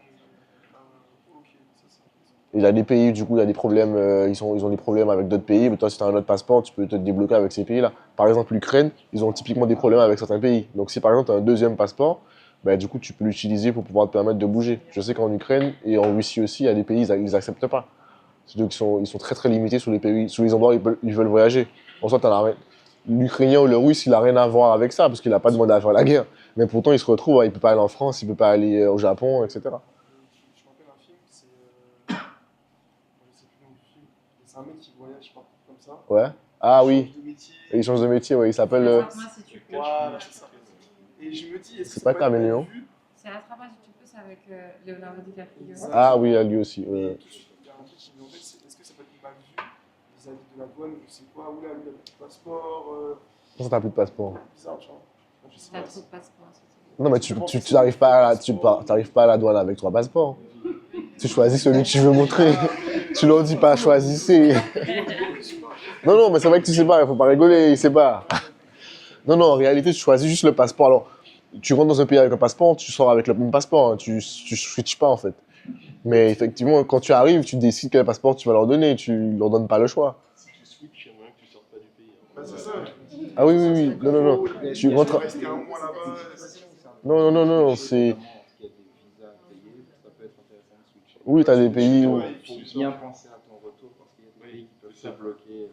Il y a des pays, du coup, il y a des problèmes, ils ont des problèmes avec d'autres pays, mais toi, si tu as un autre passeport, tu peux te débloquer avec ces pays-là. Par exemple, l'Ukraine, ils ont typiquement des problèmes avec certains pays. Donc, si par exemple, tu as un deuxième passeport, ben, du coup, tu peux l'utiliser pour pouvoir te permettre de bouger. Je sais qu'en Ukraine et en Russie aussi, il y a des pays, ils n'acceptent pas. Donc, ils sont très très limités sur les pays, sur les endroits où ils veulent voyager. En soit, l'Ukrainien ou le Russe, il n'a rien à voir avec ça, parce qu'il n'a pas demandé à faire la guerre. Mais pourtant, il se retrouve, il ne peut pas aller en France, il ne peut pas aller au Japon, etc. Je me rappelle un film, c'est. Je sais plus le nom du film. C'est un mec qui voyage partout comme ça. Ouais. Ah oui. Il change de métier. Et il change de métier, ouais. Il s'appelle. Moi, si tu peux. Voilà, c'est ça. Et je me dis, est-ce que C'est pas Caméléon. C'est Attrape-moi si tu peux, c'est avec Leonardo DiCaprio. Ah oui, lui aussi. Et tout de suite, il y a un truc qui me dit, en fait, est-ce que ça peut être mal vu vis-à-vis de la douane, je sais quoi, ou là, lui, il a plus de passeport. Ça, t'as plus de passeport. Bizarre, tu vois. Je sais T'as pas. trop de passeports, c'est tout. Non, mais tu n'arrives pas à la douane avec 3 passeports. Tu choisis celui que tu veux montrer. Tu leur dis pas, choisissez. Non, non, mais c'est vrai que tu sais pas, il faut pas rigoler, il sait pas. Non, non, en réalité, tu choisis juste le passeport. Alors, tu rentres dans un pays avec un passeport, tu sors avec le même passeport. Hein. Tu switches pas, en fait. Mais effectivement, quand tu arrives, tu décides quel passeport tu vas leur donner. Tu leur donnes pas le choix. Si tu switches, il y a moyen que tu sortes pas du pays. Hein. Bah, c'est ça. Ah oui, oui, oui. Non, non, non. Tu Tu rentres... restes un mois là-bas. Non, non, non, non. C'est... Il y a des visas payés, ça peut être intéressant de switcher. Oui, tu as des pays où... Il faut bien penser à ton retour parce qu'il y a des pays qui peuvent se bloquer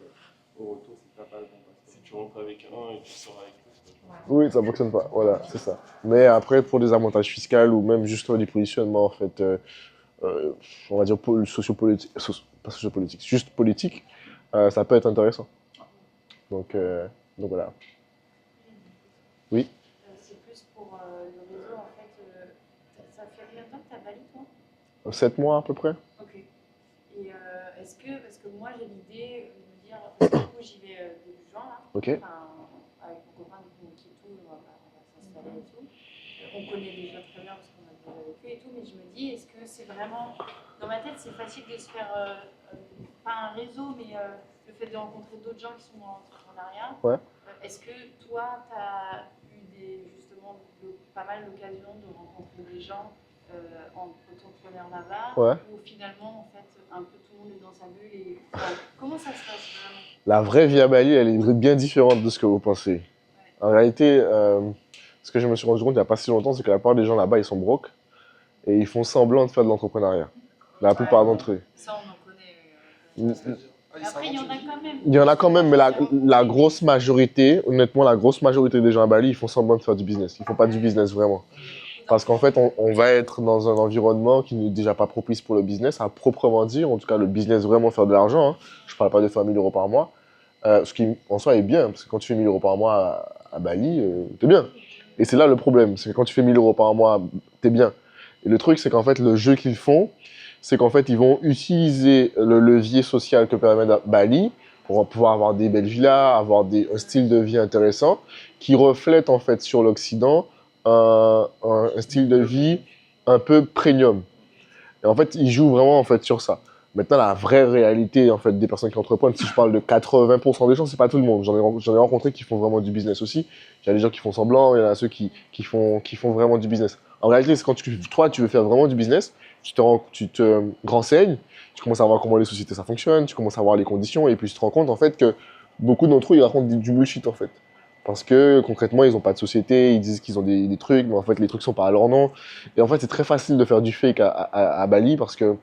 au retour si tu n'as pas le bon passeport. Si tu rentres avec un et tu sors avec l'autre, c'est pas Oui, ça fonctionne pas. Voilà, c'est ça. Mais après, pour des avantages fiscaux ou même juste du positionnement, en fait, on va dire sociopolitique, pas sociopolitique, juste politique, ça peut être intéressant. Donc, donc voilà. Oui. C'est plus pour le réseau, en fait. Ça fait combien de temps que tu as Bali, toi? 7 mois à peu près. Ok. Et est-ce que, parce que moi j'ai l'idée de me dire, parce que du coup j'y vais début juin là, Ok. enfin, avec mon copain du coup, qui est tout, on va s'installer et tout. On connaît déjà très bien parce qu'on a déjà vécu et tout, mais je me dis, est-ce que c'est vraiment, dans ma tête c'est facile de se faire, pas un réseau, mais le fait de rencontrer d'autres gens qui sont dans l'entrepreneuriat. Ouais. Est-ce que toi tu as eu justement pas mal l'occasion de rencontrer des gens entrepreneurs là-bas, Ouais. où finalement, en fait, un peu tout le monde est dans sa bulle et enfin, comment ça se passe vraiment? La vraie vie à Bali, elle est bien différente de ce que vous pensez. En réalité, ce que je me suis rendu compte il n'y a pas si longtemps, c'est que la plupart des gens là-bas, ils sont broke et ils font semblant de faire de l'entrepreneuriat. La plupart d'entre eux. Ça, on en connaît. Après, il y en a quand même. Il y en a quand même, mais la grosse majorité, honnêtement, la grosse majorité des gens à Bali, ils font semblant de faire du business. Ils font pas du business vraiment. Parce qu'en fait, on va être dans un environnement qui n'est déjà pas propice pour le business, à proprement dire. En tout cas, le business, vraiment faire de l'argent. Hein. Je ne parle pas de faire 1 000 € par mois. Ce qui, en soi, est bien. Parce que quand tu fais 1 000 € par mois à Bali, t'es bien. Et c'est là le problème. C'est que quand tu fais 1 000 € par mois, t'es bien. Et le truc, c'est qu'en fait, le jeu qu'ils font, c'est qu'en fait, ils vont utiliser le levier social que permet Bali pour pouvoir avoir des belles villas, avoir un style de vie intéressant, qui reflète, en fait, sur l'Occident, un style de vie un peu premium. Et en fait, ils jouent vraiment en fait, sur ça. Maintenant, la vraie réalité en fait, des personnes qui entreprennent, si je parle de 80% des gens, c'est pas tout le monde. J'en ai rencontré qui font vraiment du business aussi. Il y a des gens qui font semblant, il y en a ceux qui font vraiment du business. En réalité, c'est quand toi, tu veux faire vraiment du business, tu te renseignes, tu commences à voir comment les sociétés ça fonctionne, tu commences à voir les conditions, et puis tu te rends compte en fait que beaucoup d'entre eux, ils racontent du bullshit en fait. Parce que concrètement, ils n'ont pas de société, ils disent qu'ils ont des trucs, mais en fait, les trucs sont pas à leur nom. Et en fait, c'est très facile de faire du fake à Bali parce que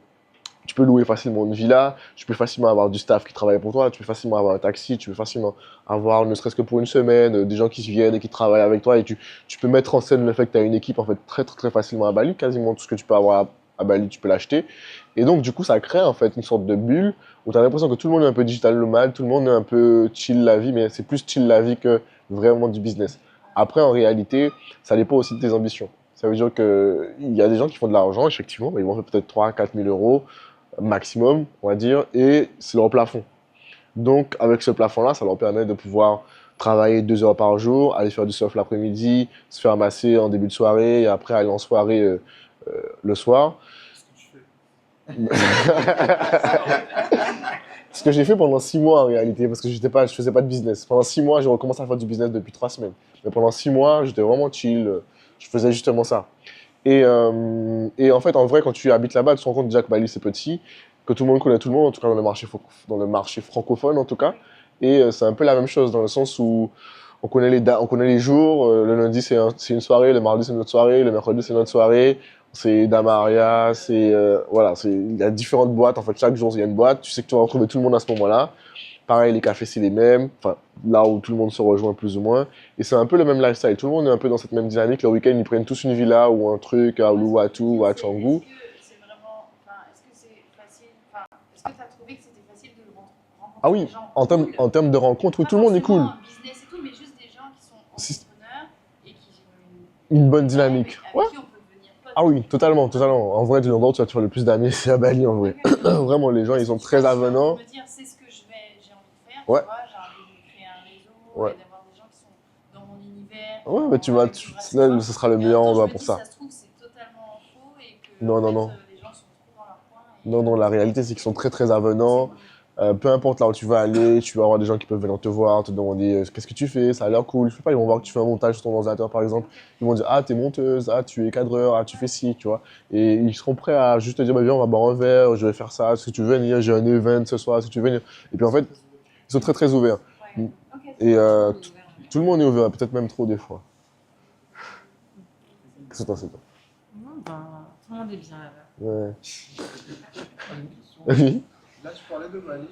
tu peux louer facilement une villa, tu peux facilement avoir du staff qui travaille pour toi, tu peux facilement avoir un taxi, tu peux facilement avoir, ne serait-ce que pour une semaine, des gens qui viennent et qui travaillent avec toi. Et tu peux mettre en scène le fait que tu as une équipe en fait, très, très, très facilement à Bali. Quasiment tout ce que tu peux avoir à Bali, tu peux l'acheter. Et donc, du coup, ça crée en fait une sorte de bulle où tu as l'impression que tout le monde est un peu digital nomade, tout le monde est un peu chill la vie, mais c'est plus chill la vie que vraiment du business. Après, en réalité, ça dépend aussi de tes ambitions. Ça veut dire qu'il y a des gens qui font de l'argent, effectivement, mais ils vont faire peut-être 3 000 à 4 000 € maximum, on va dire, et c'est leur plafond. Donc, avec ce plafond-là, ça leur permet de pouvoir travailler 2 heures par jour, aller faire du surf l'après-midi, se faire masser en début de soirée, et après aller en soirée le soir. Ce que j'ai fait pendant 6 mois en réalité, parce que je faisais pas de business. Pendant 6 mois, j'ai recommencé à faire du business depuis 3 semaines. Mais pendant 6 mois, j'étais vraiment chill, je faisais justement ça. Et en fait, en vrai, quand tu habites là-bas, tu te rends compte déjà que Bali c'est petit, que tout le monde connaît tout le monde, en tout cas dans le marché francophone en tout cas. Et c'est un peu la même chose dans le sens où on connaît les jours, le lundi c'est une soirée, le mardi c'est une autre soirée, le mercredi c'est une autre soirée. C'est Damaria, voilà, il y a différentes boîtes. En fait, chaque jour, il y a une boîte. Tu sais que tu vas retrouver tout le monde à ce moment-là. Pareil, les cafés, c'est les mêmes. Enfin, là où tout le monde se rejoint plus ou moins. Et c'est un peu le même lifestyle. Tout le monde est un peu dans cette même dynamique. Le week-end, ils prennent tous une villa ou un truc à Uluwatu ou à Canggu. Est-ce que c'est vraiment, est-ce que c'est facile, est-ce que tu as trouvé que c'était facile de rencontrer Ah oui, des gens en termes de rencontres, oui, tout le monde est cool. Pas forcément un business et tout, mais juste des gens qui sont entrepreneurs et qui ont une bonne dynamique. Avec Ouais. qui on peut devenir potes. Ah oui, totalement, totalement. En vrai, l'endroit où tu vas te faire le plus d'amis, c'est à Bali, en vrai. Vraiment, les gens, ils sont très avenants. Je me dire, c'est ce que j'ai envie de faire, Ouais. tu vois, j'ai envie de créer un réseau Ouais. et d'avoir des gens qui sont dans mon univers. Ouais, mais là, ce sera le meilleur endroit pour ça. Ça se trouve, c'est totalement faux et que Non, non, en fait, non. les gens sont trop dans leur coin. Non, non, la réalité, c'est qu'ils sont très, très avenants. Peu importe là où tu vas aller, tu vas avoir des gens qui peuvent venir te voir, te demander qu'est-ce que tu fais, ça a l'air cool. Je sais pas, ils vont voir que tu fais un montage sur ton ordinateur par exemple. Ils vont dire ah, t'es monteuse, ah, tu es cadreur, ah, tu fais ci, tu vois. Et ils seront prêts à juste te dire bah, viens, on va boire un verre, je vais faire ça, est-ce que tu veux venir, j'ai un event ce soir, est-ce que tu veux venir. Et puis en fait, ils sont très très ouverts. Ouais. Ok. Et Ouvert. tout le monde est ouvert, peut-être même trop des fois. Qu'est-ce que t'en sais toi? Non, ben, tout le monde est bien là-bas. Ouais. Une question. Oui. Là, tu parlais de Bali.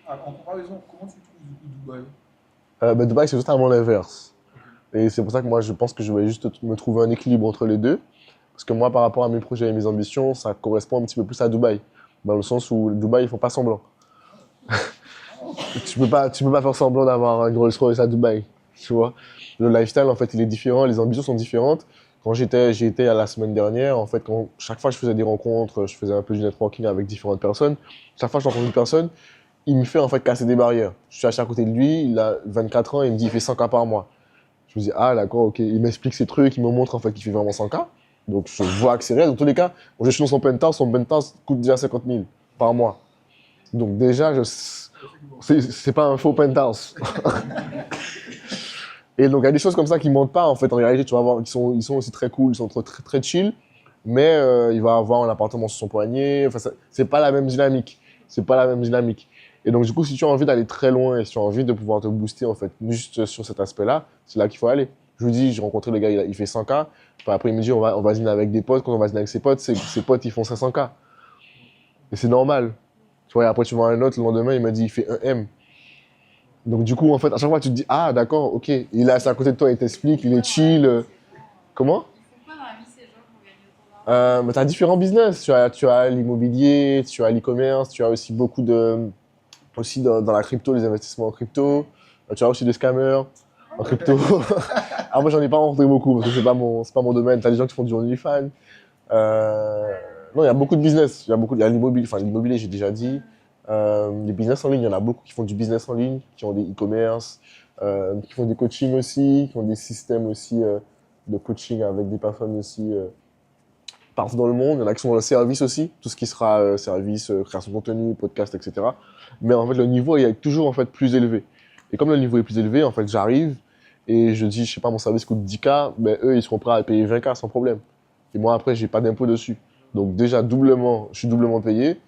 En comparaison, comment tu trouves du coup Dubaï? Bah, Dubaï, c'est totalement l'inverse. Et c'est pour ça que moi, je pense que je vais juste me trouver un équilibre entre les deux. Parce que moi, par rapport à mes projets et mes ambitions, ça correspond un petit peu plus à Dubaï. Dans le sens où Dubaï, ils font pas semblant. Tu peux pas faire semblant d'avoir un Rolls-Royce à Dubaï. Tu vois. Le lifestyle, en fait, il est différent. Les ambitions sont différentes. Quand j'y étais à la semaine dernière, en fait, chaque fois que je faisais des rencontres, je faisais un peu du networking avec différentes personnes. Chaque fois que je rencontre une personne, il me fait en fait casser des barrières. Je suis assis à côté de lui, il a 24 ans, il me dit il fait 100K par mois. Je me dis ah d'accord, ok. Il m'explique ses trucs, il me montre en fait qu'il fait vraiment 100K. Donc je vois que c'est réel. Dans tous les cas, quand je suis dans son penthouse coûte déjà 50 000 par mois. Donc déjà, c'est pas un faux penthouse. Et donc il y a des choses comme ça qui mentent pas en fait. En réalité, tu vas voir, ils sont aussi très cool, ils sont très, très, très chill. Mais il va avoir un appartement sur son poignet. Enfin, c'est pas la même dynamique. C'est pas la même dynamique. Et donc, du coup, si tu as envie d'aller très loin et si tu as envie de pouvoir te booster, en fait, juste sur cet aspect-là, c'est là qu'il faut aller. Je vous dis, j'ai rencontré le gars, il fait 100K. Puis après, il me dit, on va dîner avec des potes. Quand on va dîner avec ses potes, ses potes, ils font 500K. Et c'est normal. Tu vois, et après, tu vois un autre, le lendemain, il m'a dit, il fait 1M. Donc, du coup, en fait, à chaque fois, tu te dis, ah, d'accord, ok. Il est assis à côté de toi, il t'explique, il est chill. Comment? Ils font quoi dans la vie ces gens pour gagner autant d'argent? Mais tu as différents business. Tu as l'immobilier, tu as l'e-commerce, tu as aussi beaucoup de. Aussi dans la crypto, les investissements en crypto. Tu as aussi des scammers en crypto. Alors moi, j'en ai pas rencontré beaucoup parce que c'est pas mon domaine. Tu as des gens qui font du OnlyFans. Non, il y a beaucoup de business. Il y a l'immobilier, enfin l'immobilier, j'ai déjà dit. Les business en ligne, il y en a beaucoup qui font du business en ligne, qui ont des e-commerce, qui font des coachings aussi, qui ont des systèmes aussi de coaching avec des personnes aussi partout dans le monde. Il y en a qui sont dans le service aussi, tout ce qui sera service, création de contenu, podcast, etc. Mais en fait, le niveau est toujours en fait plus élevé. Et comme le niveau est plus élevé, en fait, j'arrive et je dis, je sais pas, mon service coûte 10K, mais eux, ils seront prêts à payer 20K sans problème. Et moi, après, j'ai pas d'impôt dessus. Donc déjà, je suis doublement payé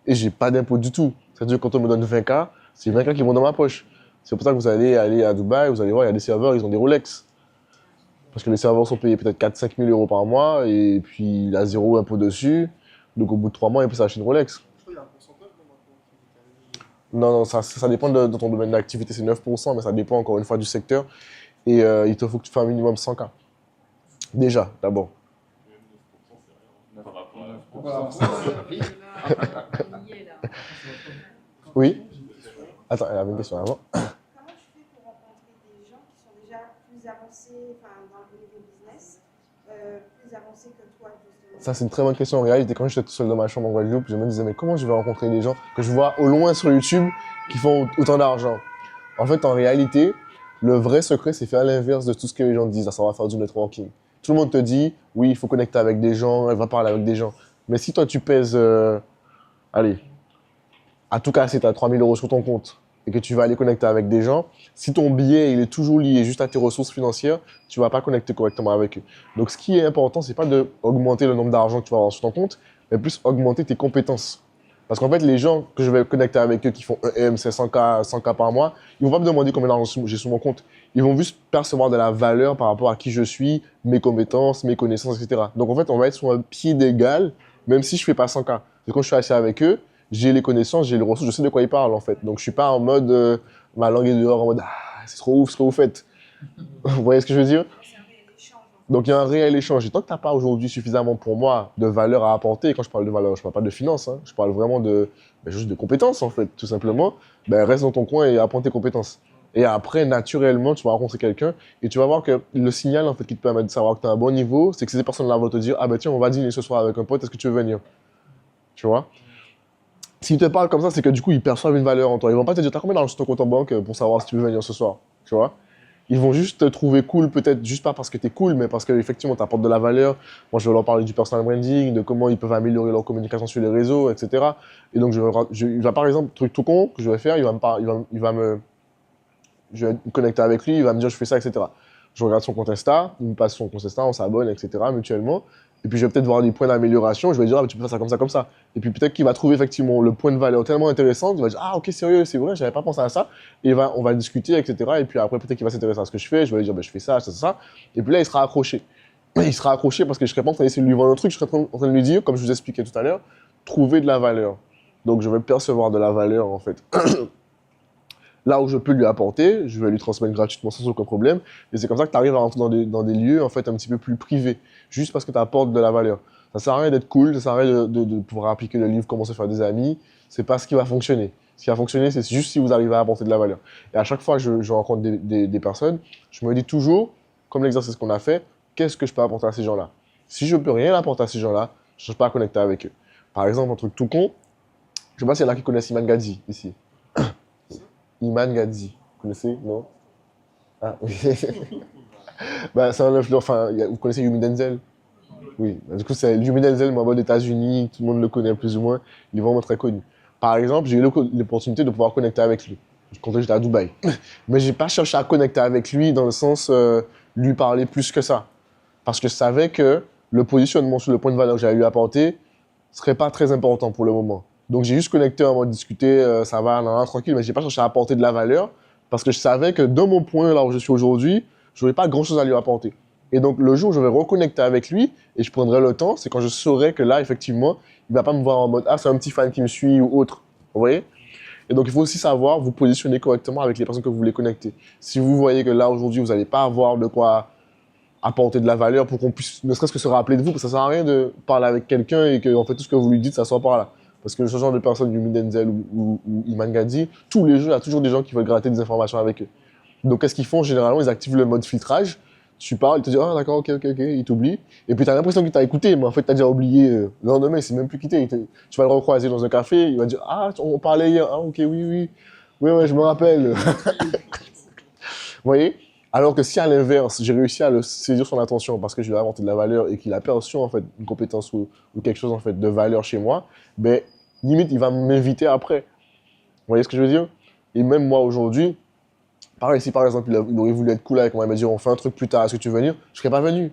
et j'ai pas d'impôt du tout. C'est-à-dire que quand on me donne 20K, c'est 20K qui vont dans ma poche. C'est pour ça que vous allez aller à Dubaï, vous allez voir, il y a des serveurs, ils ont des Rolex. Parce que les serveurs sont payés peut-être 4-5 000 euros par mois et puis il a zéro impôt dessus. Donc au bout de 3 mois, il peut s'acheter une Rolex. Je crois qu'il y a un pourcentage maintenant. Non, ça dépend de ton domaine d'activité, c'est 9%, mais ça dépend encore une fois du secteur. Et il te faut que tu fasses un minimum 100K. Déjà, d'abord. Même 9%, c'est rien par rapport à Voilà. Il y est là. Oui. Attends, elle avait une question avant. Comment tu fais pour rencontrer des gens qui sont déjà plus avancés dans le niveau business, plus avancés que toi, justement? Ça, c'est une très bonne question. En réalité, quand j'étais tout seul dans ma chambre en Guadeloupe, je me disais, mais comment je vais rencontrer des gens que je vois au loin sur YouTube qui font autant d'argent? En fait, en réalité, le vrai secret, c'est faire l'inverse de tout ce que les gens disent, à savoir faire du networking. Tout le monde te dit, oui, il faut connecter avec des gens, il va parler avec des gens. Mais si toi, tu pèses, allez, à tout casser, tu as 3 000 euros sur ton compte et que tu vas aller connecter avec des gens, si ton billet il est toujours lié juste à tes ressources financières, tu ne vas pas connecter correctement avec eux. Donc, ce qui est important, ce n'est pas d'augmenter le nombre d'argent que tu vas avoir sur ton compte, mais plus augmenter tes compétences. Parce qu'en fait, les gens que je vais connecter avec eux qui font EM, c'est 100K par mois, ils ne vont pas me demander combien d'argent j'ai sur mon compte. Ils vont juste percevoir de la valeur par rapport à qui je suis, mes compétences, mes connaissances, etc. Donc, en fait, on va être sur un pied d'égal, même si je ne fais pas 100K. Et quand je suis assis avec eux, j'ai les connaissances, j'ai les ressources, je sais de quoi ils parlent en fait. Donc je suis pas en mode ma langue est dehors, en mode ah, c'est trop ouf ce que vous faites. Vous voyez ce que je veux dire? C'est un réel échange. Donc il y a un réel échange. Et tant que tu n'as pas aujourd'hui suffisamment pour moi de valeur à apporter, et quand je parle de valeur, je ne parle pas de finance, hein, je parle vraiment juste de compétences en fait, tout simplement, reste dans ton coin et apprends tes compétences. Et après, naturellement, tu vas rencontrer quelqu'un et tu vas voir que le signal en fait, qui te permet de savoir que tu as un bon niveau, c'est que ces personnes-là vont te dire ah ben tiens, on va dîner ce soir avec un pote, est-ce que tu veux venir? Tu vois? S'ils te parlent comme ça, c'est que du coup, ils perçoivent une valeur en toi. Ils vont pas te dire, t'as combien d'argent sur ton compte en banque pour savoir si tu veux venir ce soir, tu vois? Ils vont juste te trouver cool, peut-être juste pas parce que tu es cool, mais parce qu'effectivement, tu apportes de la valeur. Moi, je vais leur parler du personal branding, de comment ils peuvent améliorer leur communication sur les réseaux, etc. Et donc, il va, par exemple, truc tout con que je vais faire, je vais me connecter avec lui, il va me dire je fais ça, etc. Je regarde son compte Insta, il me passe son compte Insta, on s'abonne, etc. mutuellement. Et puis je vais peut-être voir des points d'amélioration, je vais lui dire ah, mais tu peux faire ça comme ça, comme ça. Et puis peut-être qu'il va trouver effectivement le point de valeur tellement intéressant, il va dire ah ok sérieux, c'est vrai, j'avais pas pensé à ça. Et on va discuter, etc. Et puis après peut-être qu'il va s'intéresser à ce que je fais, je vais lui dire bah, je fais ça, ça, ça. Et puis là il sera accroché. Il sera accroché parce que je serai pas en train d'essayer de lui vendre un truc, je serai en train de lui dire, comme je vous expliquais tout à l'heure, trouver de la valeur. Donc je vais percevoir de la valeur en fait. Là où je peux lui apporter, je vais lui transmettre gratuitement sans aucun problème. Et c'est comme ça que tu arrives à rentrer dans des lieux en fait, un petit peu plus privés, juste parce que tu apportes de la valeur. Ça sert à rien d'être cool, ça sert à rien de pouvoir appliquer le livre Comment se faire des amis. C'est pas ce qui va fonctionner. Ce qui va fonctionner, c'est juste si vous arrivez à apporter de la valeur. Et à chaque fois que je rencontre des personnes, je me dis toujours, comme l'exercice qu'on a fait, qu'est-ce que je peux apporter à ces gens-là? Si je peux rien apporter à ces gens-là, je ne cherche pas à connecter avec eux. Par exemple, un truc tout con, je sais pas s'il y en a qui connaissent Iman Gadzi ici. Iman Gadzi, vous connaissez? Non? Ah, oui. Bah, c'est un influenceur, enfin, vous connaissez Yumi Denzel? Oui, bah, du coup, c'est Yumi Denzel, moi, aux États-Unis, tout le monde le connaît plus ou moins, il est vraiment très connu. Par exemple, j'ai eu l'opportunité de pouvoir connecter avec lui quand j'étais à Dubaï. Mais j'ai pas cherché à connecter avec lui dans le sens lui parler plus que ça. Parce que je savais que le positionnement sur le point de valeur que j'allais lui apporter serait pas très important pour le moment. Donc j'ai juste connecté en mode discuter, ça va, nan, nan, tranquille, mais j'ai pas cherché à apporter de la valeur parce que je savais que dans mon point là où je suis aujourd'hui, je n'aurais pas grand chose à lui apporter. Et donc le jour où je vais reconnecter avec lui et je prendrai le temps, c'est quand je saurai que là, effectivement, il va pas me voir en mode ah, c'est un petit fan qui me suit ou autre. Vous voyez? Et donc il faut aussi savoir vous positionner correctement avec les personnes que vous voulez connecter. Si vous voyez que là aujourd'hui, vous n'allez pas avoir de quoi apporter de la valeur pour qu'on puisse ne serait-ce que se rappeler de vous, parce que ça sert à rien de parler avec quelqu'un et que en fait tout ce que vous lui dites, ça soit par là. Parce que ce genre de personnes, Yumi Denzel ou Iman Gadzi, tous les jours, il y a toujours des gens qui veulent gratter des informations avec eux. Donc, qu'est-ce qu'ils font? Généralement, ils activent le mode filtrage. Tu parles, ils te disent, ah, d'accord, ok, ils t'oublient. Et puis, tu as l'impression qu'il t'a écouté, mais en fait, tu as déjà oublié. Le lendemain, il s'est même plus quitté. Tu vas le recroiser dans un café, il va dire, ah, on parlait hier. Ah, ok, oui, je me rappelle. Vous voyez? Alors que si à l'inverse, j'ai réussi à le saisir son attention parce que je lui ai apporté de la valeur et qu'il a perçu en fait une compétence ou quelque chose en fait de valeur chez moi, ben limite il va m'inviter après. Vous voyez ce que je veux dire? Et même moi aujourd'hui, pareil, si par exemple il aurait voulu être cool avec moi, il m'a dit on fait un truc plus tard, est-ce que tu veux venir? Je serais pas venu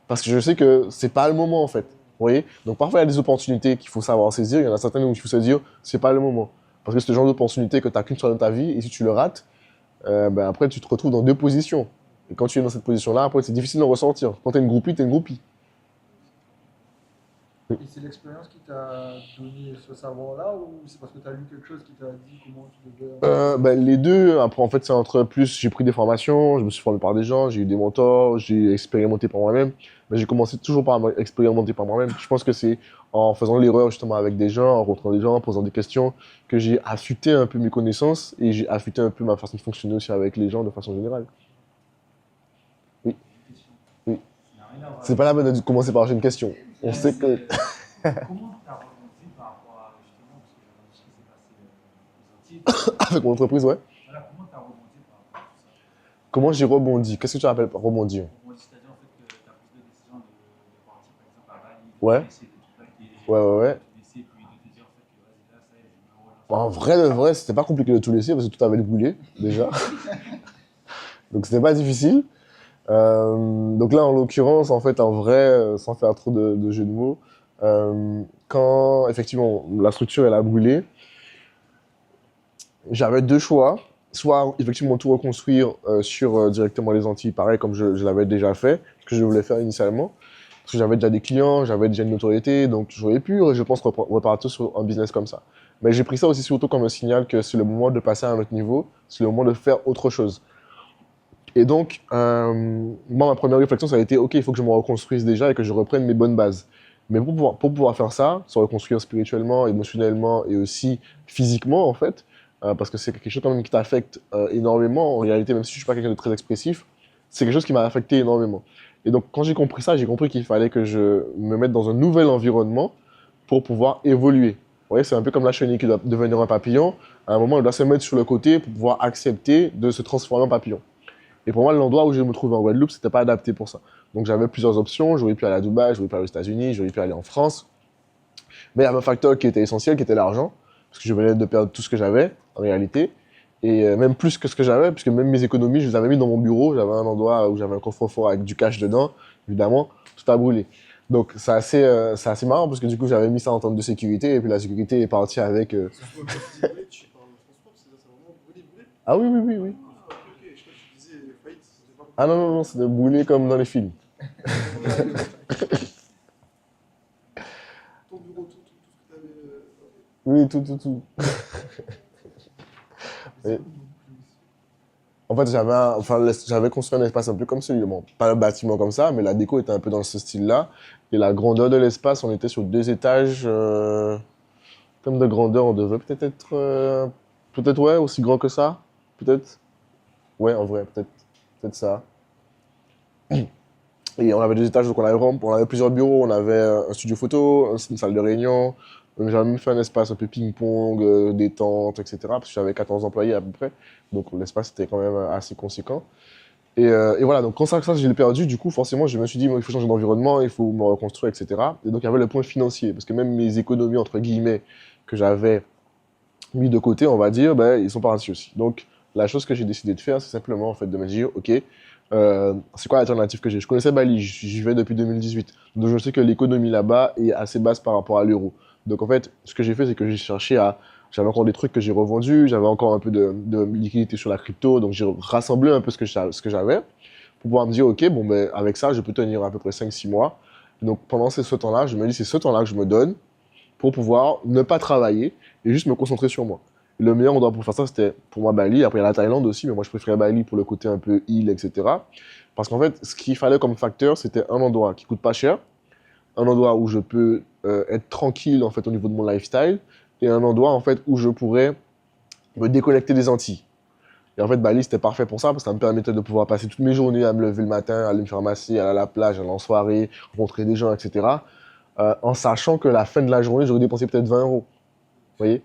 parce que je sais que c'est pas le moment en fait. Vous voyez? Donc parfois il y a des opportunités qu'il faut savoir saisir, il y en a certaines où il faut se dire c'est pas le moment parce que c'est le genre d'opportunité que tu n'as qu'une seule dans ta vie et si tu le rates, ben après, tu te retrouves dans deux positions. Et quand tu es dans cette position-là, après, c'est difficile de ressortir. Quand tu es une groupie, tu es une groupie. Et c'est l'expérience qui t'a donné ce savoir-là ou c'est parce que tu as lu quelque chose qui t'a dit comment tu devais... Ben, les deux. Après, en fait, c'est entre plus, j'ai pris des formations, je me suis formé par des gens, j'ai eu des mentors, j'ai expérimenté par moi-même. Mais j'ai commencé toujours par expérimenter par moi-même. Je pense que c'est en faisant l'erreur justement avec des gens, en rencontrant des gens, en posant des questions, que j'ai affûté un peu mes connaissances et j'ai affûté un peu ma façon de fonctionner aussi avec les gens de façon générale. Oui. Oui. C'est pas la peine de commencer par une question. On sait que... Comment tu as rebondi par rapport à justement ce qui s'est passé aux Antilles? Avec mon entreprise, ouais. Voilà, comment tu as rebondi par rapport à tout ça? Comment j'ai rebondi? Qu'est-ce que tu appelles rebondir? C'est-à-dire en fait que tu as pris la décision de partir par exemple à Bali, Ouais. de laisser de tout plaquer, Ouais. de laisser puis de te dire en fait que vas-y là, ça y est, je me relance. En vrai de vrai, c'était pas compliqué de tout laisser parce que tout avait brûlé déjà. Donc c'était pas difficile. Donc là, en l'occurrence, en fait, en vrai, sans faire trop de jeux de mots, quand effectivement la structure elle a brûlé, j'avais deux choix. Soit effectivement tout reconstruire sur directement les Antilles, pareil comme je l'avais déjà fait, ce que je voulais faire initialement. Parce que j'avais déjà des clients, j'avais déjà une notoriété, donc j'aurais pu, je pense, repartir sur un business comme ça. Mais j'ai pris ça aussi surtout comme un signal que c'est le moment de passer à un autre niveau, c'est le moment de faire autre chose. Et donc, moi, ma première réflexion, ça a été, OK, il faut que je me reconstruise déjà et que je reprenne mes bonnes bases. Mais pour pouvoir faire ça, se reconstruire spirituellement, émotionnellement et aussi physiquement, en fait, parce que c'est quelque chose quand même qui t'affecte énormément, en réalité, même si je ne suis pas quelqu'un de très expressif, c'est quelque chose qui m'a affecté énormément. Et donc, quand j'ai compris ça, j'ai compris qu'il fallait que je me mette dans un nouvel environnement pour pouvoir évoluer. Vous voyez, c'est un peu comme la chenille qui doit devenir un papillon. À un moment, elle doit se mettre sur le côté pour pouvoir accepter de se transformer en papillon. Et pour moi, l'endroit où je me trouvais en Guadeloupe, c'était pas adapté pour ça. Donc j'avais plusieurs options. J'aurais pu aller à Dubaï, j'aurais pu aller aux États-Unis, j'aurais pu aller en France. Mais il y avait un facteur qui était essentiel, qui était l'argent. Parce que je venais de perdre tout ce que j'avais, en réalité. Et même plus que ce que j'avais, puisque même mes économies, je les avais mis dans mon bureau. J'avais un endroit où j'avais un coffre-fort avec du cash dedans. Évidemment, tout a brûlé. Donc c'est assez marrant, parce que du coup, j'avais mis ça en termes de sécurité. Et puis la sécurité est partie avec... Tu parles en transport, c'est vraiment brûler. Ah oui, oui, oui, oui. Ah, ok, je crois que tu disais faillite. C'était pas Ah non, non, non, c'est de brûler comme dans les films. ton bureau, tout ce que tu avais. Oui, tout. Et- En fait, j'avais construit un espace un peu comme celui, bon, pas un bâtiment comme ça, mais la déco était un peu dans ce style-là. Et la grandeur de l'espace, on était sur 2 étages. Comme de grandeur, on devait peut-être être, peut-être ouais, aussi grand que ça, peut-être. Ouais, en vrai, peut-être ça. Et on avait 2 étages, donc on avait plusieurs bureaux, on avait un studio photo, une salle de réunion. J'avais même fait un espace un peu ping-pong, détente, etc. Parce que j'avais 14 employés à peu près. Donc l'espace était quand même assez conséquent. Et voilà, donc quand ça je l'ai perdu, du coup, forcément, je me suis dit, bon, il faut changer d'environnement, il faut me reconstruire, etc. Et donc il y avait le point financier. Parce que même mes économies, entre guillemets, que j'avais mis de côté, on va dire, ben, ils sont partis aussi. Donc la chose que j'ai décidé de faire, c'est simplement en fait, de me dire, ok, c'est quoi l'alternative que j'ai? Je connaissais Bali, j'y vais depuis 2018. Donc je sais que l'économie là-bas est assez basse par rapport à l'euro. Donc en fait, ce que j'ai fait, c'est que j'ai cherché à... J'avais encore des trucs que j'ai revendus, j'avais encore un peu de liquidité sur la crypto, donc j'ai rassemblé un peu ce que j'avais pour pouvoir me dire, ok, bon, ben, avec ça, je peux tenir à peu près 5-6 mois. Donc pendant ce temps-là, je me dis, c'est ce temps-là que je me donne pour pouvoir ne pas travailler et juste me concentrer sur moi. Et le meilleur endroit pour faire ça, c'était pour moi Bali. Après, il y a la Thaïlande aussi, mais moi, je préférais Bali pour le côté un peu île, etc. Parce qu'en fait, ce qu'il fallait comme facteur, c'était un endroit qui coûte pas cher, un endroit où je peux être tranquille en fait au niveau de mon lifestyle, et un endroit en fait où je pourrais me déconnecter des Antilles. Et en fait, Bali, c'était parfait pour ça, parce que ça me permettait de pouvoir passer toutes mes journées à me lever le matin, aller me faire masser, aller à la plage, aller en soirée, rencontrer des gens, etc. En sachant que la fin de la journée, j'aurais dépensé peut-être 20 euros. Vous voyez?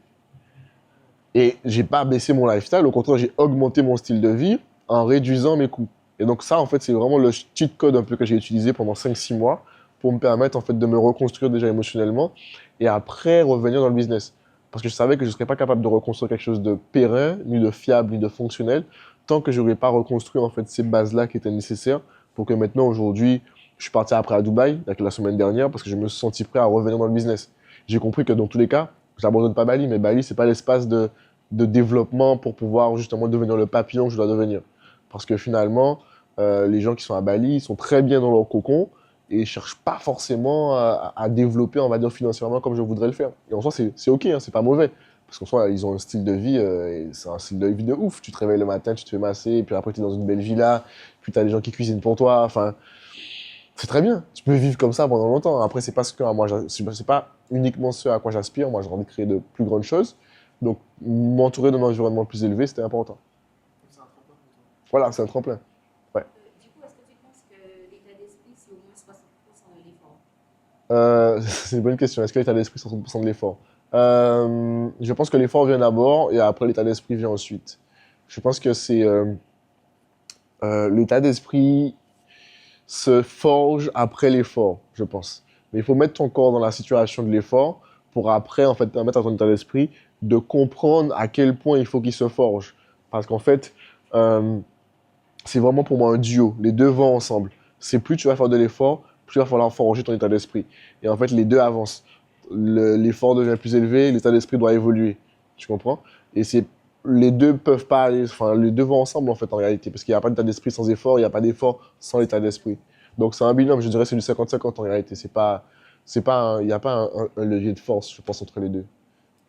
Et j'ai pas baissé mon lifestyle, au contraire, j'ai augmenté mon style de vie en réduisant mes coûts. Et donc ça, en fait, c'est vraiment le cheat code un peu que j'ai utilisé pendant 5-6 mois pour me permettre en fait de me reconstruire déjà émotionnellement et après revenir dans le business. Parce que je savais que je ne serais pas capable de reconstruire quelque chose de périn, ni de fiable, ni de fonctionnel, tant que je n'aurais pas reconstruit en fait ces bases-là qui étaient nécessaires pour que maintenant, aujourd'hui, je suis parti après à Dubaï, la semaine dernière, parce que je me suis senti prêt à revenir dans le business. J'ai compris que dans tous les cas, j'abandonne pas Bali, mais Bali, c'est pas l'espace de développement pour pouvoir justement devenir le papillon que je dois devenir. Parce que finalement, les gens qui sont à Bali, ils sont très bien dans leur cocon et ne cherchent pas forcément à développer, on va dire, financièrement comme je voudrais le faire. Et en soi, c'est OK, hein, c'est pas mauvais. Parce qu'en soi, ils ont un style de vie, et c'est un style de vie de ouf. Tu te réveilles le matin, tu te fais masser, et puis après, tu es dans une belle villa, puis tu as des gens qui cuisinent pour toi. Enfin, c'est très bien. Tu peux vivre comme ça pendant longtemps. Après, c'est pas ce que moi, c'est pas uniquement ce à quoi j'aspire. Moi, j'ai envie de créer de plus grandes choses. Donc, m'entourer d'un environnement plus élevé, c'était important. C'est un tremplin pour toi. Voilà, c'est un tremplin. Du coup, est-ce que tu penses que l'état d'esprit, c'est au moins 60% de l'effort? C'est une bonne question. Est-ce que l'état d'esprit, c'est 60% de l'effort? Je pense que l'effort vient d'abord et après, l'état d'esprit vient ensuite. Je pense que c'est l'état d'esprit se forge après l'effort, je pense. Mais il faut mettre ton corps dans la situation de l'effort pour après, en fait, permettre à ton état d'esprit de comprendre à quel point il faut qu'il se forge. Parce qu'en fait, c'est vraiment pour moi un duo. Les deux vont ensemble. C'est plus tu vas faire de l'effort, plus il va falloir forger ton état d'esprit. Et en fait, les deux avancent. L'effort devient plus élevé, l'état d'esprit doit évoluer. Tu comprends? Et c'est les deux peuvent pas aller, enfin, les deux vont ensemble en fait en réalité, parce qu'il n'y a pas d'état d'esprit sans effort, il n'y a pas d'effort sans l'état d'esprit. Donc c'est un binôme, je dirais c'est du 50-50 en réalité. Il n'y a pas un levier de force, je pense, entre les deux.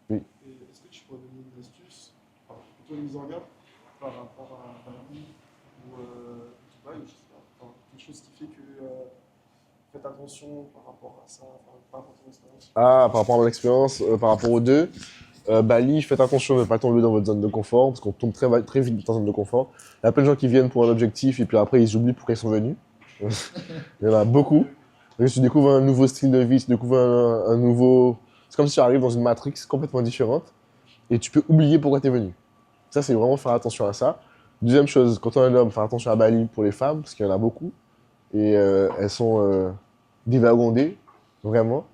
Et est-ce que tu pourrais donner une astuce, enfin, plutôt une mise en garde par rapport à Bali ou Dubaï, je sais pas, enfin, quelque chose qui fait que faites attention par rapport à ça, par rapport à ton expérience. Ah, par rapport à mon expérience, par rapport aux deux, Bali, faites attention de ne pas tomber dans votre zone de confort, parce qu'on tombe très vite dans la zone de confort. Il y a plein de gens qui viennent pour un objectif et puis après ils oublient pourquoi ils sont venus. Il y en a beaucoup. Et tu découvres un nouveau style de vie, tu découvres un nouveau... C'est comme si tu arrives dans une matrix complètement différente et tu peux oublier pourquoi tu es venu. Ça, c'est vraiment faire attention à ça. Deuxième chose, quand on est un homme, faire attention à Bali pour les femmes, parce qu'il y en a beaucoup. Et elles sont dévergondées, vraiment.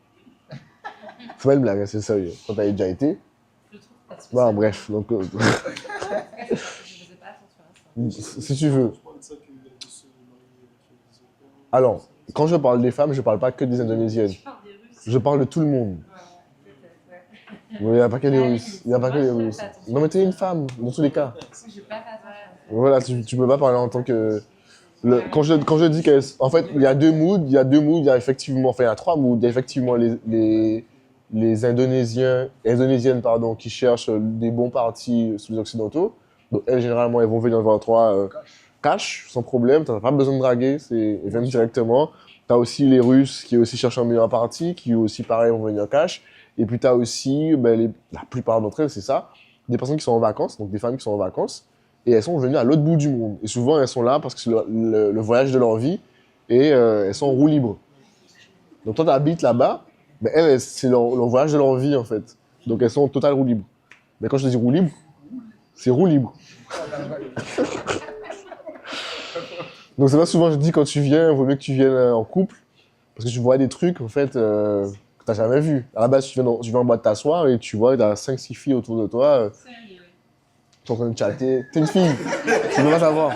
C'est pas une blague, hein, c'est sérieux. Quand t'as déjà été. Je trouve pas Bon, bref, donc... Je faisais pas attention à ça. si tu veux. Je parle de ça que de se marier avec des Européens. Alors, quand je parle des femmes, je parle pas que des Indonésiennes. Je parle des Russes. Je parle de tout le monde. Ouais, peut-être, ouais. Il n'y a pas que des Ouais, Russes. Il n'y a pas que moi, des je fais Russes. pas attention. Non, mais t'es une femme, dans tous les cas. J'ai pas fait attention. Voilà, tu peux pas parler en tant que... Quand je dis qu'elle... En fait, il y a deux moods. Il y a effectivement... Enfin, il y a trois moods. Il y a effectivement les Indonésiennes, pardon, qui cherchent des bons partis sous les Occidentaux. Donc, elles, généralement, elles vont venir voir toi cash, sans problème. Tu n'as pas besoin de draguer, elles viennent directement. Tu as aussi les Russes qui aussi cherchent un meilleur parti, qui aussi, pareil, vont venir cash. Et puis, tu as aussi, la plupart d'entre elles, c'est ça, des personnes qui sont en vacances, donc des familles qui sont en vacances. Et elles sont venues à l'autre bout du monde. Et souvent, elles sont là parce que c'est le voyage de leur vie. Et elles sont en roue libre. Donc, toi, tu habites là-bas. Mais elles, c'est leur voyage de leur vie, en fait. Donc, elles sont en totale roue libre. Mais quand je te dis roue libre, c'est roue libre. Donc, c'est pas souvent, je dis, quand tu viens, il vaut mieux que tu viennes en couple. Parce que tu vois des trucs, en fait, que t'as jamais vu. À la base, tu viens en boîte t'asseoir et tu vois, t'as 5-6 filles autour de toi. Tu es en train de chatter. T'es une fille. Tu peux pas savoir.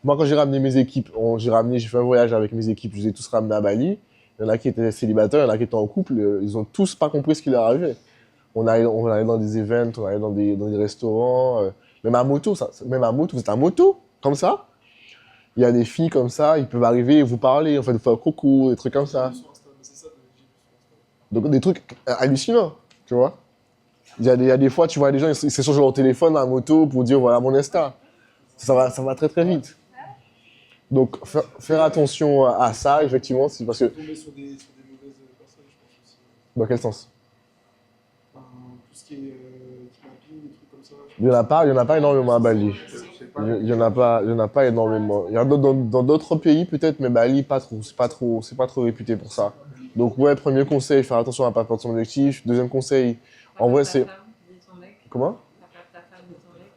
Moi, quand j'ai ramené mes équipes, j'ai fait un voyage avec mes équipes, je les ai tous ramenés à Bali. Il y en a qui étaient célibataires, il y en a qui étaient en couple. Ils ont tous pas compris ce qui leur arrivait. On allait dans des events, on allait dans des restaurants. Même à moto, vous êtes à moto, comme ça. Il y a des filles comme ça, ils peuvent arriver et vous parler, en fait, vous faire coucou, des trucs comme ça. Donc des trucs hallucinants, tu vois. Il y a des fois, tu vois des gens, ils s'échangent leur téléphone à la moto pour dire voilà mon Insta. Ça va très très vite. Donc faire attention à ça, effectivement, c'est parce que... Tomber sur des mauvaises personnes, je pense aussi. Dans quel sens? Enfin, tout ce qui est kidnapping, des trucs comme ça. Il y en a pas énormément à Bali. Il y en a pas énormément. Il y en a dans d'autres pays peut-être, mais Bali pas trop. C'est pas trop réputé pour ça. Donc ouais, premier conseil, faire attention à ne pas perdre son objectif. Deuxième conseil, en vrai c'est... Comment?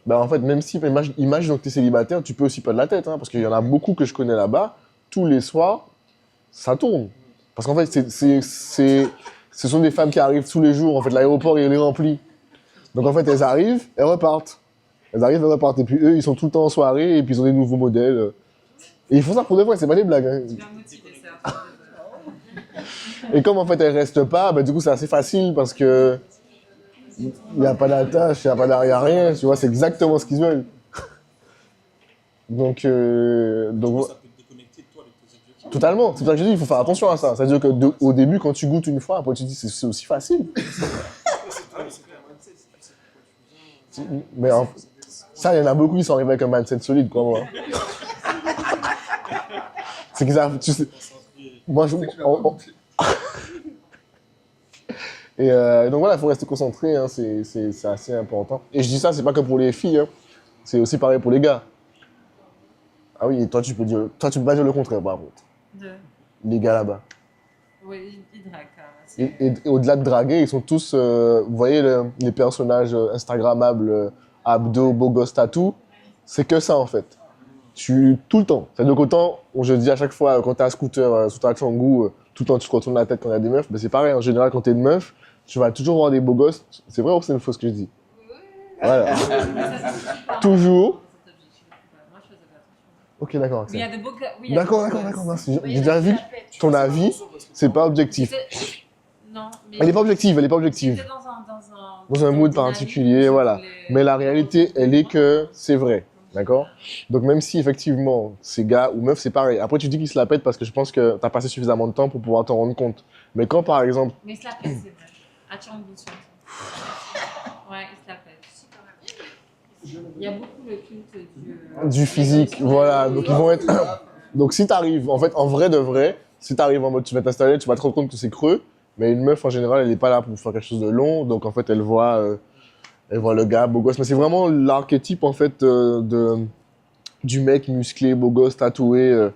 Bah en fait, même si, imagine que tu es célibataire, tu peux aussi perdre la tête, hein, parce qu'il y en a beaucoup que je connais là-bas, tous les soirs, ça tourne. Parce qu'en fait, ce sont des femmes qui arrivent tous les jours, en fait, l'aéroport il est rempli. Donc en fait, elles arrivent, elles repartent. Elles arrivent, elles repartent, et puis eux, ils sont tout le temps en soirée, et puis ils ont des nouveaux modèles. Et ils font ça pour de vrai, c'est pas des blagues. Hein. Et comme en fait, elles restent pas, bah, du coup, c'est assez facile, parce que... Il n'y a pas d'attache, il n'y a rien, tu vois, c'est exactement ce qu'ils veulent. Donc Ça peut te déconnecter de toi avec tes objectifs. totalement, c'est pour ça que je dis, il faut faire attention à ça. C'est-à-dire qu'au début, quand tu goûtes une fois, après tu te dis, c'est aussi facile. Mais ça, il y en a beaucoup qui sont arrivés avec un mindset solide, quoi, moi. C'est qu'ils arrivent, tu sais... Moi, Et donc voilà, il faut rester concentré, hein, c'est assez important. Et je dis ça, c'est pas que pour les filles, hein, c'est aussi pareil pour les gars. Ah oui, et toi tu peux pas dire le contraire par contre. Les gars là-bas. Oui, ils draguent. Et au-delà de draguer, ils sont tous, vous voyez les personnages Instagrammables, abdos, beau gosse, tatou, c'est que ça en fait. Tout le temps. C'est-à-dire qu'autant, je dis à chaque fois, quand t'es à scooter sur ta Canggu, tout le temps tu te retournes la tête quand il y a des meufs, mais c'est pareil, en général quand t'es une meuf, tu vas toujours voir des beaux gosses. C'est vrai ou c'est une fausse que je dis? Voilà. Toujours. Ok, d'accord. Il y a de beaux gars. Oui, D'accord, merci. J'ai déjà vu ton avis, c'est pas objectif. Non, mais. Elle n'est pas objective. Dans un mood particulier, voilà. Mais la réalité, elle est que c'est vrai. D'accord? Donc même si effectivement, ces gars ou meufs, c'est pareil. Après, tu dis qu'ils se la pètent parce que je pense que t'as passé suffisamment de temps pour pouvoir t'en rendre compte. Mais quand par exemple... Mais ils se la pètent, c'est vrai. À Canggu, ouais, ils se la pètent. Il y a beaucoup le culte du physique, voilà. Donc ils vont être... Donc si t'arrives, en fait, en vrai de vrai, si t'arrives en mode tu vas t'installer, tu vas te rendre compte que c'est creux. Mais une meuf, en général, elle n'est pas là pour faire quelque chose de long. Donc en fait, elle voit le gars, beau gosse. Mais c'est vraiment l'archétype, en fait, du mec musclé, beau gosse, tatoué,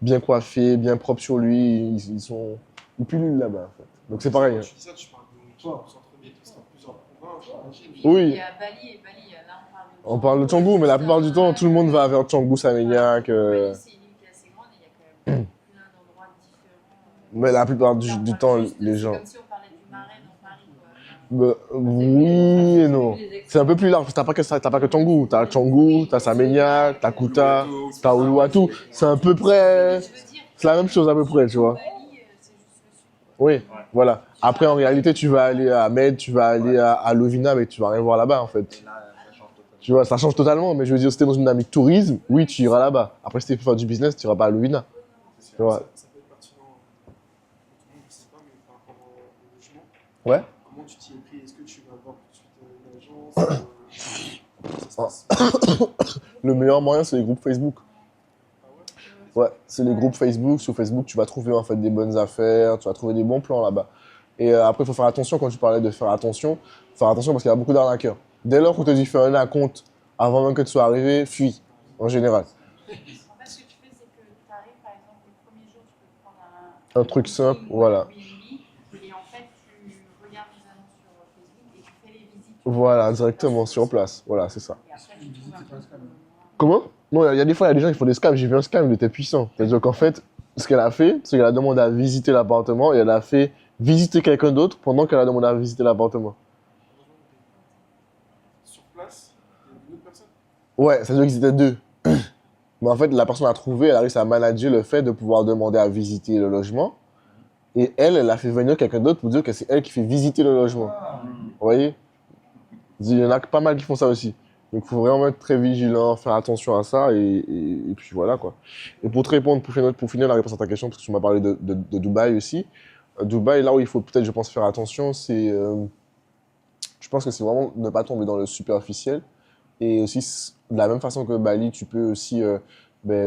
bien coiffé, bien propre sur lui. Ils pullulent là-bas, en fait. Donc c'est pareil. Tu parles de centre-ville, c'est plusieurs provinces, j'imagine. Oui. Il y a Bali et Bali, là on parle de On parle de Canggu, mais la plupart du temps, tout le monde va vers Canggu, Saméniac. Bali, c'est une île qui est assez grande et il y a quand même plein d'endroits différents. Mais la plupart du temps, Juste, les c'est gens. comme si on parlait du marais dans Paris, quoi. Oui et non. C'est un peu plus large, parce que t'as pas que Canggu. T'as Canggu, t'as Saméniac, t'as Kuta, t'as Uluwatu. C'est à peu près. C'est la même chose à peu près, tu vois. Bali, c'est juste le sud, quoi. Oui, voilà. Après, en réalité, tu vas aller à Med, tu vas aller à Lovina, mais tu vas rien voir là-bas, en fait. Tu vois, ça change totalement, mais je veux dire, si t'es dans une dynamique tourisme, oui, tu iras là-bas. Après, si t'es pour faire du business, tu iras pas à Lovina. Tu vois. Ça peut être pertinent pour tout le monde, je sais pas, mais par rapport au logement, Ouais. comment tu t'y es pris? Est-ce que tu vas voir tout de suite une agence comment ça se passe? Le meilleur moyen, c'est les groupes Facebook. Ouais, c'est les groupes Facebook. Sur Facebook, tu vas trouver en fait des bonnes affaires, tu vas trouver des bons plans là-bas. Et après, il faut faire attention quand tu parlais de faire attention parce qu'il y a beaucoup d'arnaqueurs. Dès lors qu'on te dit fais un compte avant même que tu sois arrivé, fuis, en général. En fait, ce que tu fais, c'est que tu arrives, par exemple, les premiers jours, tu peux prendre Un truc simple, booking ou voilà. un Airbnb, et en fait, tu regardes les annonces sur Facebook et tu fais les visites. Voilà, directement sur place. Voilà, c'est ça. Et après, tu trouves un peu de- Comment? Non, il y a des fois, il y a des gens qui font des scams. J'ai vu un scam, il était puissant. C'est-à-dire qu'en fait, ce qu'elle a fait, c'est qu'elle a demandé à visiter l'appartement et elle a fait visiter quelqu'un d'autre pendant qu'elle a demandé à visiter l'appartement. Sur place, il y a une autre personne? Ouais, ça veut dire qu'ils étaient deux. Mais en fait, la personne a trouvé, elle a réussi à manager le fait de pouvoir demander à visiter le logement. Et elle a fait venir quelqu'un d'autre pour dire que c'est elle qui fait visiter le logement. Vous voyez? Il y en a pas mal qui font ça aussi. Donc, il faut vraiment être très vigilant, faire attention à ça, et puis voilà, quoi. Et pour te répondre, pour finir la réponse à ta question, parce que tu m'as parlé de Dubaï aussi, Dubaï, là où il faut peut-être, je pense, faire attention, c'est... je pense que c'est vraiment ne pas tomber dans le superficiel. Et aussi, de la même façon que Bali, tu peux aussi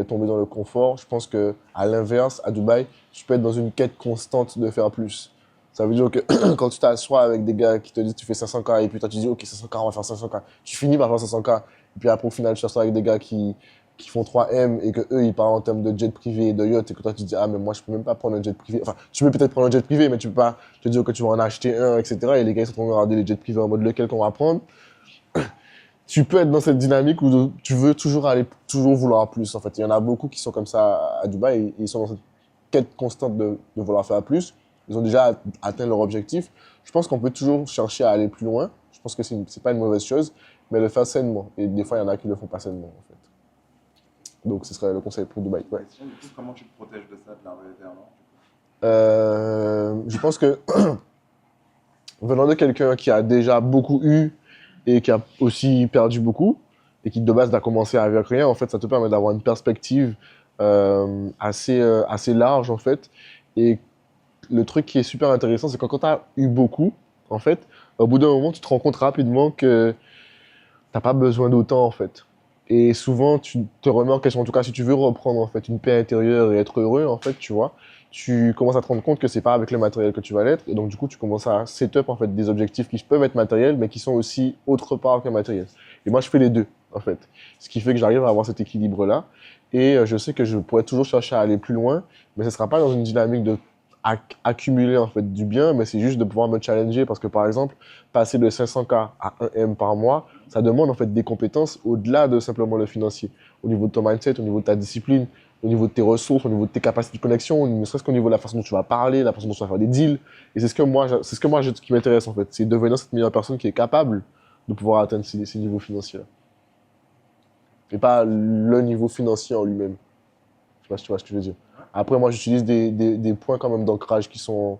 tomber dans le confort. Je pense que à l'inverse, à Dubaï, tu peux être dans une quête constante de faire plus. Ça veut dire que quand tu t'assois avec des gars qui te disent tu fais 500K et puis toi tu dis ok 500K, on va faire 500K. Tu finis par faire 500K. Et puis après au final tu t'assois avec des gars qui font 3M et que eux ils parlent en termes de jet privé et de yacht et que toi tu te dis ah mais moi je peux même pas prendre un jet privé. Enfin tu peux peut-être prendre un jet privé mais tu peux pas te dire que tu vas en acheter un, etc. Et les gars ils sont en train de regarder les jets privés en mode lequel qu'on va prendre. Tu peux être dans cette dynamique où tu veux toujours vouloir plus en fait. Il y en a beaucoup qui sont comme ça à Dubaï et ils sont dans cette quête constante de vouloir faire plus. Ils ont déjà atteint leur objectif. Je pense qu'on peut toujours chercher à aller plus loin. Je pense que c'est pas une mauvaise chose, mais le faire sainement. Et des fois, il y en a qui le font pas sainement, en fait. Donc, ce serait le conseil pour Dubaï. Ouais. Du coup, comment tu te protèges de ça, de la révélateur? Je pense que venant de quelqu'un qui a déjà beaucoup eu et qui a aussi perdu beaucoup, et qui de base a commencé avec rien, en fait, ça te permet d'avoir une perspective assez large, en fait. Et le truc qui est super intéressant, c'est que quand tu as eu beaucoup, en fait, au bout d'un moment, tu te rends compte rapidement que tu n'as pas besoin d'autant, en fait. Et souvent, tu te remets en question, en tout cas, si tu veux reprendre, en fait, une paix intérieure et être heureux, en fait, tu vois, tu commences à te rendre compte que c'est pas avec le matériel que tu vas l'être. Et donc, du coup, tu commences à set-up, en fait, des objectifs qui peuvent être matériels, mais qui sont aussi autre part que matériels. Et moi, je fais les deux, en fait. Ce qui fait que j'arrive à avoir cet équilibre-là. Et je sais que je pourrais toujours chercher à aller plus loin, mais ce sera pas dans une dynamique de accumuler en fait du bien, mais c'est juste de pouvoir me challenger parce que par exemple passer de 500K à 1M par mois, ça demande en fait des compétences au-delà de simplement le financier, au niveau de ton mindset, au niveau de ta discipline, au niveau de tes ressources, au niveau de tes capacités de connexion, ne serait-ce qu'au niveau de la façon dont tu vas parler, la façon dont tu vas faire des deals. Et c'est ce que moi qui m'intéresse en fait, c'est devenir cette meilleure personne qui est capable de pouvoir atteindre ces niveaux financiers là, et pas le niveau financier en lui-même. Je sais pas si tu vois ce que je veux dire. Après, moi, j'utilise des points quand même d'ancrage qui sont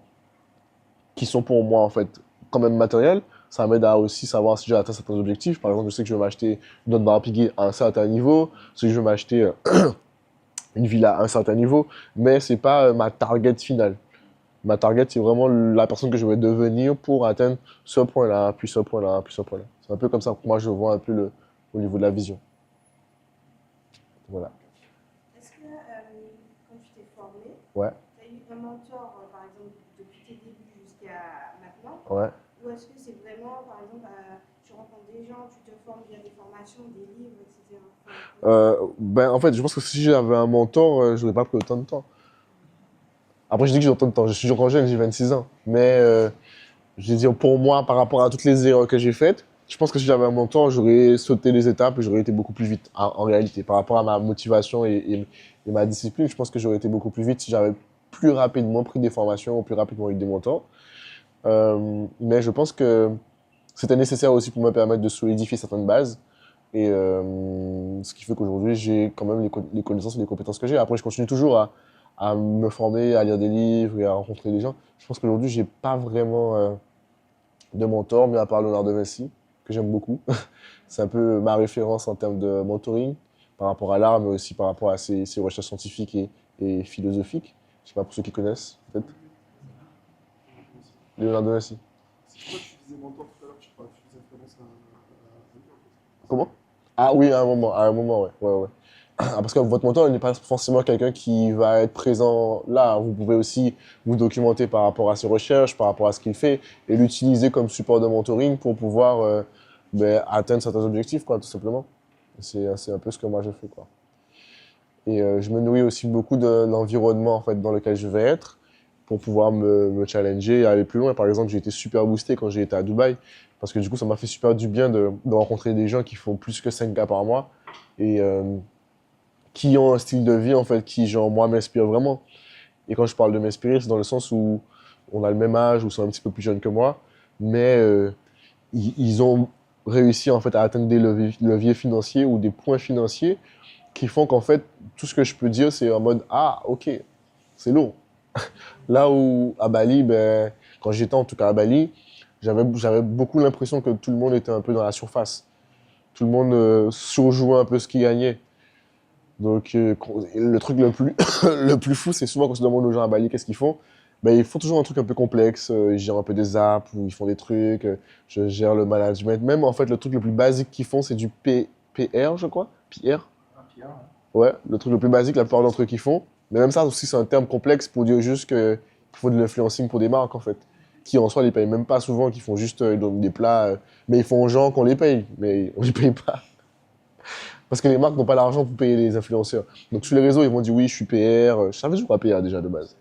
pour moi, en fait, quand même matériels. Ça m'aide à aussi savoir si j'ai atteint certains objectifs. Par exemple, je sais que je vais m'acheter une autre barre à piguer à un certain niveau. Je sais que je vais m'acheter une villa à un certain niveau. Mais c'est pas ma target finale. Ma target, c'est vraiment la personne que je vais devenir pour atteindre ce point-là, puis ce point-là, puis ce point-là. C'est un peu comme ça que moi, je vois un peu au niveau de la vision. Voilà. Est-ce que quand tu t'es formé, Ouais. tu as eu un mentor, par exemple, depuis tes débuts jusqu'à maintenant? Ouais. Ou est-ce que c'est vraiment, par exemple, tu rencontres des gens, tu te formes via des formations, des livres, etc. En fait, je pense que si j'avais un mentor, je n'aurais pas pris autant de temps. Après, je dis que j'ai autant de temps. Je suis encore jeune, j'ai 26 ans. Mais je veux dire, pour moi, par rapport à toutes les erreurs que j'ai faites, je pense que si j'avais un mentor, j'aurais sauté les étapes et j'aurais été beaucoup plus vite, en réalité. Par rapport à ma motivation et ma discipline, je pense que j'aurais été beaucoup plus vite si j'avais plus rapidement pris des formations ou plus rapidement eu des mentors. Mais je pense que c'était nécessaire aussi pour me permettre de solidifier certaines bases. Et ce qui fait qu'aujourd'hui, j'ai quand même les connaissances et les compétences que j'ai. Après, je continue toujours à me former, à lire des livres et à rencontrer des gens. Je pense qu'aujourd'hui, j'ai pas vraiment de mentor, mais à part Leonardo de Vinci, que j'aime beaucoup. C'est un peu ma référence en termes de mentoring par rapport à l'art, mais aussi par rapport à ses recherches scientifiques et philosophiques. Je sais pas pour ceux qui connaissent, peut-être. Leonardo de Vinci. C'est pourquoi tu disais mentor tout à l'heure, tu faisais référence à lui, en fait. Comment? Ah oui, à un moment, ouais. Ouais. Ah, parce que votre mentor, il n'est pas forcément quelqu'un qui va être présent là. Vous pouvez aussi vous documenter par rapport à ses recherches, par rapport à ce qu'il fait, et l'utiliser comme support de mentoring pour pouvoir atteindre certains objectifs, quoi, tout simplement. C'est un peu ce que moi je fais, quoi. Et je me nourris aussi beaucoup de l'environnement, en fait, dans lequel je vais être, pour pouvoir me challenger et aller plus loin. Par exemple, j'ai été super boosté quand j'ai été à Dubaï, parce que du coup, ça m'a fait super du bien de rencontrer des gens qui font plus que 5K par mois, et qui ont un style de vie, en fait, qui, genre, moi, m'inspire vraiment. Et quand je parle de m'inspirer, c'est dans le sens où on a le même âge, ou sont un petit peu plus jeunes que moi, mais ils ont réussi, en fait, à atteindre des leviers financiers ou des points financiers qui font qu'en fait, tout ce que je peux dire, c'est en mode, ah, ok, c'est lourd. Là où, à Bali, quand j'étais en tout cas à Bali, j'avais beaucoup l'impression que tout le monde était un peu dans la surface. Tout le monde surjouait un peu ce qu'il gagnait. Donc, le truc le plus fou, c'est souvent quand on demande aux gens à Bali qu'est-ce qu'ils font. Ils font toujours un truc un peu complexe. Ils gèrent un peu des apps ou ils font des trucs. Je gère le management. Même, en fait, le truc le plus basique qu'ils font, c'est du PR, je crois. PR. Ouais, le truc le plus basique, la plupart d'entre eux qui font. Mais même ça aussi, c'est un terme complexe pour dire juste qu'il faut de l'influencing pour des marques, en fait. Qui, en soi, ne les payent même pas souvent, qui font juste ils donnent des plats. Mais ils font aux gens qu'on les paye, mais on les paye pas. Parce que les marques n'ont pas l'argent pour payer les influenceurs. Donc sur les réseaux, ils vont dire oui, je suis PR. Je savais toujours pas PR déjà de base.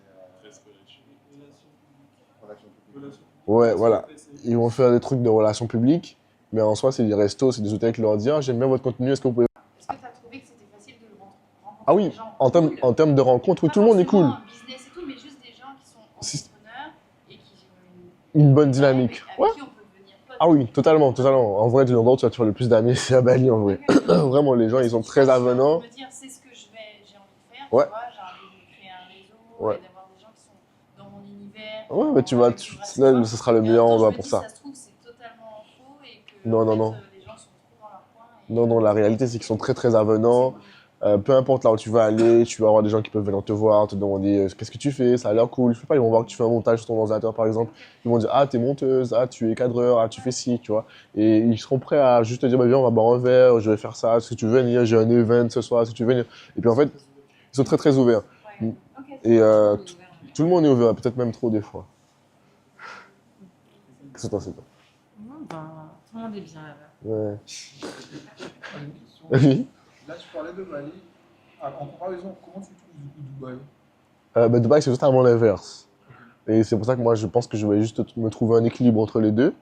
Ouais, voilà. Ils vont faire des trucs de relations publiques, mais en soi, c'est des restos, c'est des hôtels qui leur disent ah, j'aime bien votre contenu, est-ce que vous pouvez. Est-ce que tu as trouvé que c'était facile de rencontrer Ah oui, des gens en termes de rencontres, oui, tout le monde est cool. Pas forcément un business et tout, mais juste des gens qui sont entrepreneurs et qui ont Une bonne dynamique. avec Ouais. qui on peut devenir potes. Ah oui, totalement. En vrai, de l'endroit où tu vas te faire le plus d'amis, c'est à Bali, en vrai. Vraiment, les gens, ils sont très avenants. Je me dire, c'est ce que j'ai envie de faire, Ouais. tu vois, j'ai envie de créer un réseau Ouais. et d'avoir des gens qui sont dans mon univers. Ouais, mais tu vas, là, ce sera le meilleur endroit pour ça. Ça se trouve, c'est totalement faux et que Non, non, en fait, non. les gens sont trop dans leur coin. Non, la réalité, c'est qu'ils sont très, très avenants. Peu importe là où tu vas aller, tu vas avoir des gens qui peuvent venir te voir, te demander qu'est-ce que tu fais, ça a l'air cool. Je sais pas, ils vont voir que tu fais un montage sur ton ordinateur par exemple. Ils vont dire ah, t'es monteuse, ah, tu es cadreur, ah, tu fais ci, tu vois. Et ils seront prêts à juste te dire bah, viens, on va boire un verre, je vais faire ça, est-ce que tu veux venir, j'ai un event ce soir, est-ce que tu veux venir. Et puis en fait, ils sont très très ouverts. Ouais. Et tout le monde est ouvert, peut-être même trop des fois. Qu'est-ce que t'en sais toi? Tout le monde est bien là-bas. Ouais. Une question. Oui. Là, tu parlais de Bali. En comparaison, comment tu trouves du coup Dubaï? Dubaï, c'est totalement l'inverse. Et c'est pour ça que moi, je pense que je vais juste me trouver un équilibre entre les deux.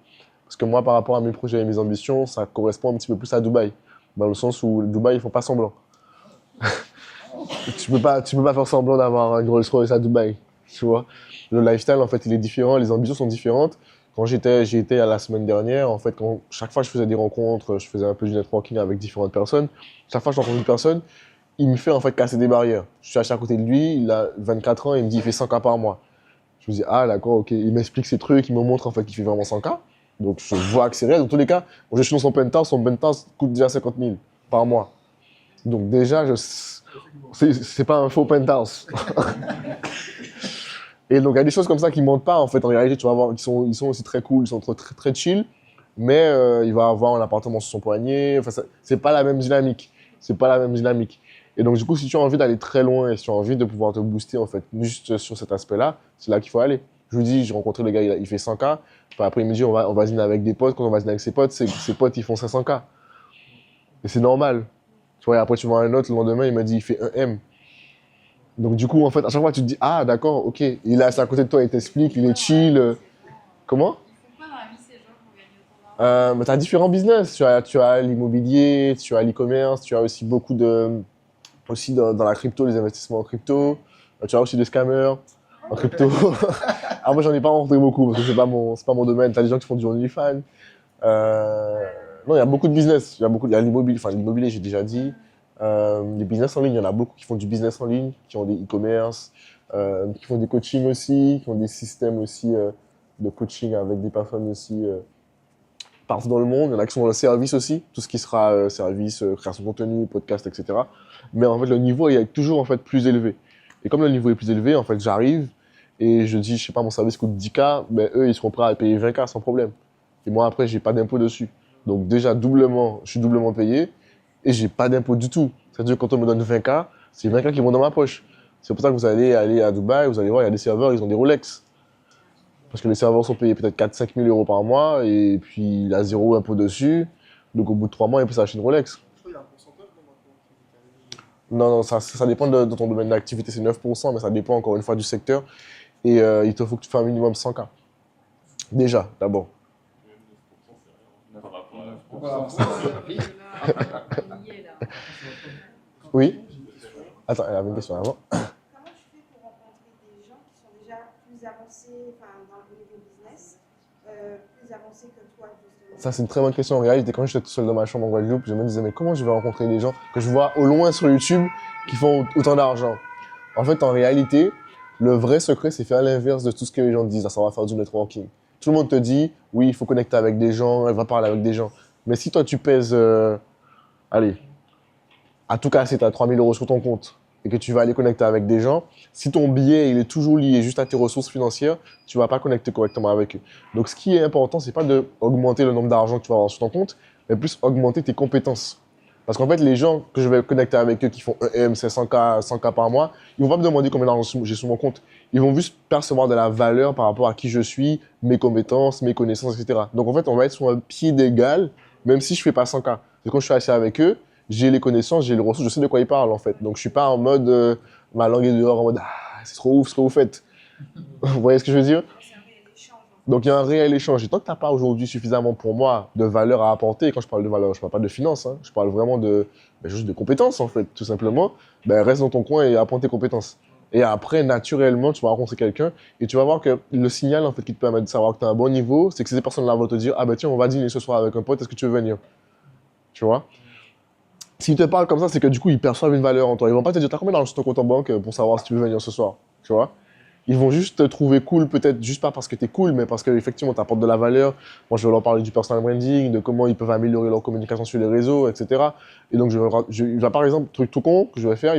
Parce que moi, par rapport à mes projets et mes ambitions, ça correspond un petit peu plus à Dubaï. Dans le sens où Dubaï, ils font pas semblant. Tu peux pas faire semblant d'avoir un Rolls Royce à Dubaï. Tu vois. Le lifestyle, en fait, il est différent, les ambitions sont différentes. Quand j'y étais la semaine dernière, en fait, chaque fois que je faisais des rencontres, je faisais un peu du networking avec différentes personnes. Chaque fois que je rencontre une personne, il me fait en fait casser des barrières. Je suis assis à côté de lui, il a 24 ans, il me dit il fait 100K par mois. Je me dis ah d'accord, ok. Il m'explique ses trucs, il me montre en fait qu'il fait vraiment 100K. Donc je vois que c'est réel. Dans tous les cas, quand je suis dans son penthouse coûte déjà 50 000 par mois. Donc déjà, c'est pas un faux penthouse. Et donc il y a des choses comme ça qui montent pas en fait. En réalité, tu vas voir, ils sont aussi très cool, ils sont très, très chill. Mais il va avoir un appartement sur son poignet. Enfin, c'est pas la même dynamique. C'est pas la même dynamique. Et donc, du coup, si tu as envie d'aller très loin et si tu as envie de pouvoir te booster, en fait, juste sur cet aspect-là, c'est là qu'il faut aller. Je vous dis, j'ai rencontré le gars, il fait 100K. Puis après, il me dit, on va dîner avec des potes. Quand on va dîner avec ses potes, ses potes, ils font 500K. Et c'est normal. Tu vois, et après, tu vois un autre, le lendemain, il m'a dit, il fait 1M. Donc, du coup, en fait, à chaque fois, tu te dis, ah, d'accord, ok. Il est assis à côté de toi, il t'explique, il est chill. Comment? Ils font quoi dans la vie ces gens pour gagner autant Mais tu as différents business. Tu as l'immobilier, tu as l'e-commerce, tu as aussi aussi dans la crypto, les investissements en crypto. Tu as aussi des scammers en crypto. Alors moi, j'en ai pas rencontré beaucoup parce que c'est pas mon domaine. Tu as des gens qui font du OnlyFans. Non, il y a beaucoup de business. Il y a l'immobilier, enfin l'immobilier, j'ai déjà dit. Les business en ligne, il y en a beaucoup qui font du business en ligne, qui ont des e-commerce, qui font des coachings aussi, qui ont des systèmes aussi de coaching avec des personnes aussi partout dans le monde. Il y en a qui sont dans le service aussi, tout ce qui sera service, création de contenu, podcast, etc. Mais en fait, le niveau est toujours en fait plus élevé. Et comme le niveau est plus élevé, en fait, j'arrive et je dis, je sais pas, mon service coûte 10K, mais eux, ils seront prêts à payer 20K sans problème. Et moi, après, j'ai pas d'impôt dessus. Donc déjà, je suis doublement payé et j'ai pas d'impôt du tout. C'est-à-dire que quand on me donne 20K, c'est 20K qui vont dans ma poche. C'est pour ça que vous allez aller à Dubaï, vous allez voir, il y a des serveurs, ils ont des Rolex. Parce que les serveurs sont payés peut-être 4-5 000 euros par mois et puis il a zéro impôt dessus. Donc au bout de 3 mois, il peut s'acheter une Rolex. Je crois qu'il y a un pourcentage dans ma Non, ça dépend de ton domaine d'activité, c'est 9%, mais ça dépend encore une fois du secteur. Et il te faut que tu fasses un minimum 100K. Déjà, d'abord. Même 9%, c'est rien par rapport à Voilà. Il y est là. Oui. Attends, elle avait une question avant. Comment tu fais pour rencontrer des gens qui sont déjà plus avancés, enfin, dans le milieu business, plus avancés que toi, justement? Ça, c'est une très bonne question. En réalité, quand j'étais tout seul dans ma chambre en Guadeloupe, je me disais, mais comment je vais rencontrer des gens que je vois au loin sur YouTube qui font autant d'argent? En fait, en réalité, le vrai secret, c'est faire l'inverse de tout ce que les gens disent, à savoir faire du networking. Tout le monde te dit, oui, il faut connecter avec des gens, elle va parler avec des gens. Mais si toi, tu pèses, allez, à tout casser, tu as 3 000 euros sur ton compte et que tu vas aller connecter avec des gens, si ton billet il est toujours lié juste à tes ressources financières, tu ne vas pas connecter correctement avec eux. Donc, ce qui est important, ce n'est pas d'augmenter le nombre d'argent que tu vas avoir sur ton compte, mais plus augmenter tes compétences. Parce qu'en fait, les gens que je vais connecter avec eux qui font EM, c'est 100K par mois, ils vont pas me demander combien d'argent j'ai sur mon compte. Ils vont juste percevoir de la valeur par rapport à qui je suis, mes compétences, mes connaissances, etc. Donc en fait, on va être sur un pied d'égal, même si je fais pas 100K. Parce que quand je suis assis avec eux, j'ai les connaissances, j'ai les ressources, je sais de quoi ils parlent en fait. Donc je suis pas en mode, ma langue est dehors, en mode, ah, c'est trop ouf ce que vous faites. Vous voyez ce que je veux dire? C'est un réel échange. Donc il y a un réel échange. Et tant que tu n'as pas aujourd'hui suffisamment pour moi de valeur à apporter, et quand je parle de valeur, je ne parle pas de finance, hein, je parle vraiment juste de compétences en fait, tout simplement, ben, reste dans ton coin et apprends tes compétences. Et après, naturellement, tu vas rencontrer quelqu'un et tu vas voir que le signal en fait, qui te permet de savoir que tu as un bon niveau, c'est que ces personnes-là vont te dire, ah ben tiens, on va dîner ce soir avec un pote, est-ce que tu veux venir? Tu vois? S'ils te parlent comme ça, c'est que du coup, ils perçoivent une valeur en toi. Ils vont pas te dire, t'as combien d'argent sur ton compte en banque pour savoir si tu veux venir ce soir? Tu vois? Ils vont juste te trouver cool, peut-être juste pas parce que tu es cool, mais parce qu'effectivement, tu apportes de la valeur. Moi, je vais leur parler du personal branding, de comment ils peuvent améliorer leur communication sur les réseaux, etc. Et donc, il va par exemple, truc tout con que je vais faire,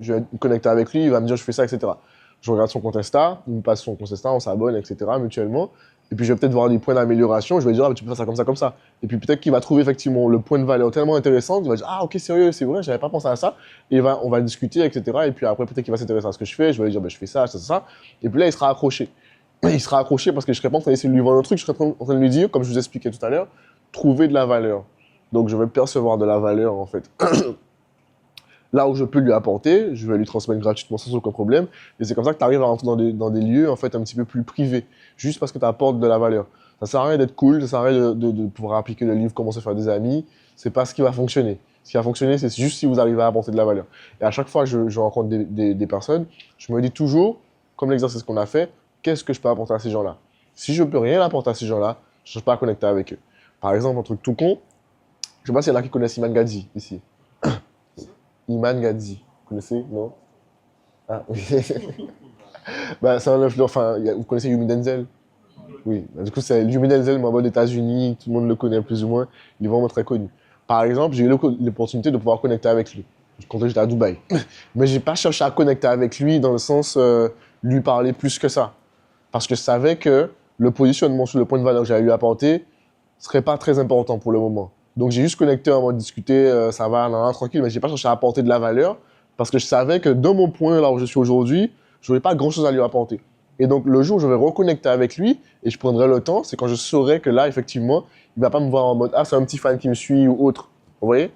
je vais me connecter avec lui, il va me dire je fais ça, etc. Je regarde son compte Insta, il me passe son compte Insta, on s'abonne, etc. mutuellement. Et puis, je vais peut-être voir des points d'amélioration, je vais dire, ah, tu peux faire ça comme ça, comme ça. Et puis, peut-être qu'il va trouver effectivement le point de valeur tellement intéressant, il va dire, ah, ok, sérieux, c'est vrai, j'avais pas pensé à ça. Et on va discuter, etc. Et puis après, peut-être qu'il va s'intéresser à ce que je fais, je vais lui dire, ben, je fais ça, ça, ça. Et puis là, il sera accroché. Il sera accroché parce que je serai pas en train d'essayer de lui vendre un truc, je serai en train de lui dire, comme je vous expliquais tout à l'heure, trouver de la valeur. Donc, je vais percevoir de la valeur, en fait. Là où je peux lui apporter, je vais lui transmettre gratuitement sans aucun problème. Et c'est comme ça que tu arrives à rentrer dans des lieux en fait, un petit peu plus privés, juste parce que tu apportes de la valeur. Ça sert à rien d'être cool, ça sert à rien de pouvoir appliquer le livre Comment se faire des amis. C'est pas ce qui va fonctionner. Ce qui va fonctionner, c'est juste si vous arrivez à apporter de la valeur. Et à chaque fois que je rencontre des personnes, je me dis toujours, comme l'exercice qu'on a fait, qu'est-ce que je peux apporter à ces gens-là? Si je peux rien apporter à ces gens-là, je ne cherche pas à connecter avec eux. Par exemple, un truc tout con, je sais pas s'il y en a qui connaissent Iman Gadzi ici. Iman Gadzi, vous connaissez? Non? Ah, oui. Bah, c'est un influenceur, enfin, vous connaissez Yumi Denzel? Oui, bah, du coup, c'est Yumi Denzel, moi, aux États-Unis, tout le monde le connaît plus ou moins, il est vraiment très connu. Par exemple, j'ai eu l'opportunité de pouvoir connecter avec lui quand j'étais à Dubaï. Mais j'ai pas cherché à connecter avec lui dans le sens lui parler plus que ça. Parce que je savais que le positionnement sur le point de valeur que j'allais lui apporter serait pas très important pour le moment. Donc j'ai juste connecté en mode discuter, ça va, nan, nan, tranquille, mais j'ai pas cherché à apporter de la valeur parce que je savais que dans mon point, là où je suis aujourd'hui, je n'aurais pas grand-chose à lui apporter. Et donc le jour où je vais reconnecter avec lui et je prendrai le temps, c'est quand je saurai que là, effectivement, il va pas me voir en mode « Ah, c'est un petit fan qui me suit » ou autre. Vous voyez?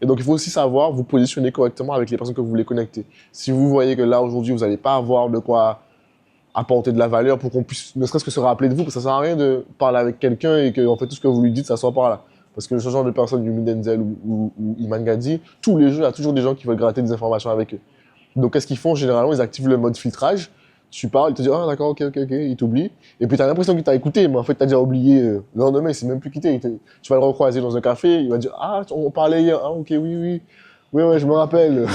Et donc il faut aussi savoir vous positionner correctement avec les personnes que vous voulez connecter. Si vous voyez que là, aujourd'hui, vous n'allez pas avoir de quoi apporter de la valeur pour qu'on puisse ne serait-ce que se rappeler de vous, parce que ça sert à rien de parler avec quelqu'un et que en fait tout ce que vous lui dites, ça soit par là. Parce que ce genre de personnes, Yumi Denzel ou Iman Gadi, tous les jours, il y a toujours des gens qui veulent gratter des informations avec eux. Donc qu'est-ce qu'ils font? Généralement, ils activent le mode filtrage. Tu parles, ils te disent ah d'accord, ok, ils t'oublient. Et puis t'as l'impression qu'il t'a écouté, mais en fait t'as déjà oublié. Le lendemain, il s'est même plus quitté. Tu vas le recroiser dans un café, il va dire ah on parlait hier, ah ok oui, je me rappelle.